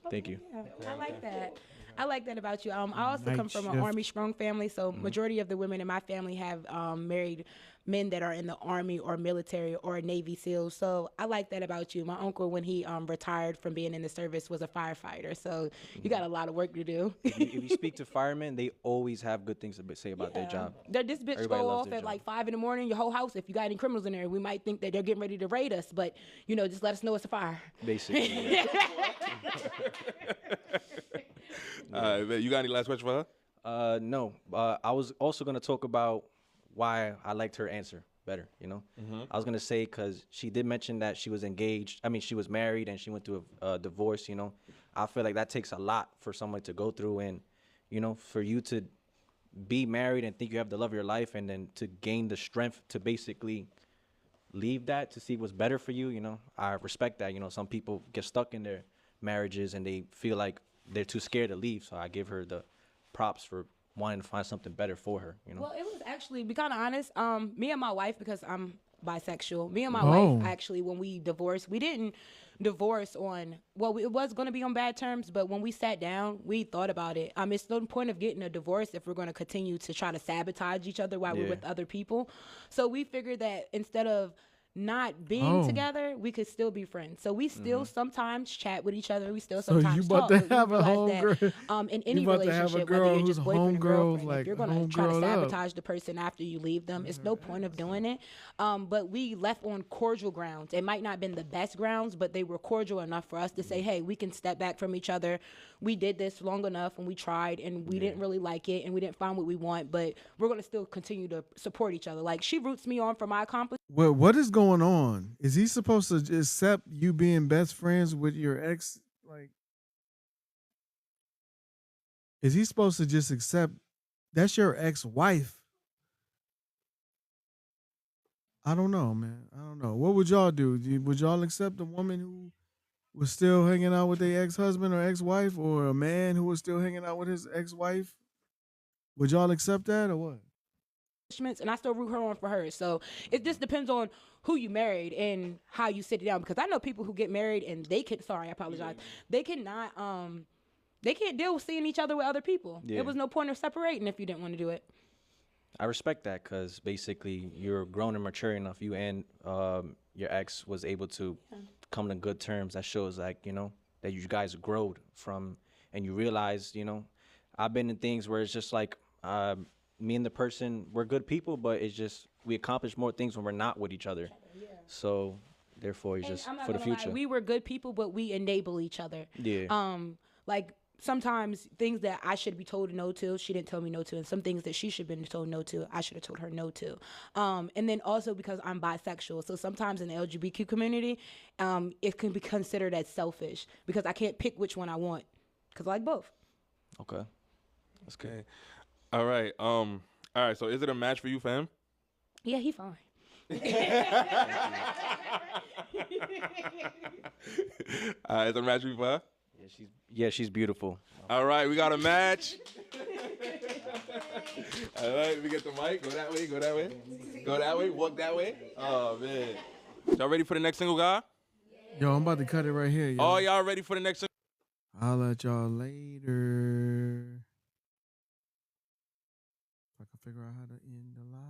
Thank you. Yeah, I like that. I like that about you. I also Night come from an shift. Army strong family, so majority of the women in my family have married men that are in the Army or military or Navy SEALs. So I like that about you. My uncle, when he retired from being in the service, was a firefighter. So you got a lot of work to do. If you speak to firemen, they always have good things to say about their job. This bitch Everybody go loves off their at job. like 5 a.m. Your whole house. If you got any criminals in there, we might think that they're getting ready to raid us. But just let us know it's a fire. Basically. Yeah. All right, man. You got any last question for her? No. I was also gonna talk about why I liked her answer better. I was gonna say because she did mention that she was engaged. I mean, she was married and she went through a divorce. I feel like that takes a lot for someone to go through, and for you to be married and think you have the love of your life, and then to gain the strength to basically leave that to see what's better for you. I respect that. Some people get stuck in their marriages and they feel like they're too scared to leave. So I give her the props for wanting to find something better for her. Well, it was actually, be kind of honest, me and my wife, because I'm bisexual, me and my Oh. wife, actually, when we divorced, we didn't divorce on, it was going to be on bad terms, but when we sat down, we thought about it. It's no point of getting a divorce if we're going to continue to try to sabotage each other while we're with other people. So we figured that instead of not being together, we could still be friends. So we still sometimes chat with each other. We still So you sometimes about talk. to but we have a realize that, homegirl? in any You about to have a relationship, girl whether you're who's just boyfriend or homegirl, girlfriend, like if you're going to try to homegirled up. sabotage the person after you leave them, it's no point of doing it. But we left on cordial grounds. It might not have been the best grounds, but they were cordial enough for us to say, hey, we can step back from each other. We did this long enough and we tried and we didn't really like it and we didn't find what we want, but we're going to still continue to support each other. Like, she roots me on for my accomplishments. Well, what is going on? Is he supposed to accept you being best friends with your ex? Like, is he supposed to just accept that's your ex-wife? I don't know, man. I don't know. What would y'all do? Would y'all accept a woman who was still hanging out with their ex-husband or ex-wife, or a man who was still hanging out with his ex-wife? Would y'all accept that or what? And I still root her on for hers. So it just depends on who you married and how you sit it down. Because I know people who get married and they can. Sorry, I apologize. They cannot. They can't deal with seeing each other with other people. Yeah. There was no point of separating if you didn't want to do it. I respect that because basically you're grown and mature enough. You and your ex was able to come to good terms. That shows that you guys growed from, and you realize I've been in things where it's just like me and the person, we're good people, but it's just we accomplish more things when we're not with each other. So therefore, it's just I'm not for the gonna lie, future. we were good people, but we enable each other. Yeah. Like sometimes things that I should be told no to, she didn't tell me no to, and some things that she should have been told no to, I should have told her no to. And then also because I'm bisexual, so sometimes in the LGBTQ community, it can be considered as selfish because I can't pick which one I want because I like both. Okay. That's good. Okay. All right. All right. So is it a match for you, fam? Yeah, he fine. All right. Is it a match for you, fam? Yeah, she's beautiful. All right. We got a match. All right. We get the mic. Go that way. Go that way. Go that way. Walk that way. Oh, man. Y'all ready for the next single, guy? Yo, I'm about to cut it right here. Yo. Oh, y'all ready for the next single? I'll let y'all later. If I can figure out how to end the live.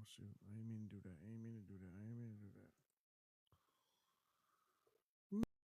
shoot. I ain't mean to do that. I ain't mean to do that.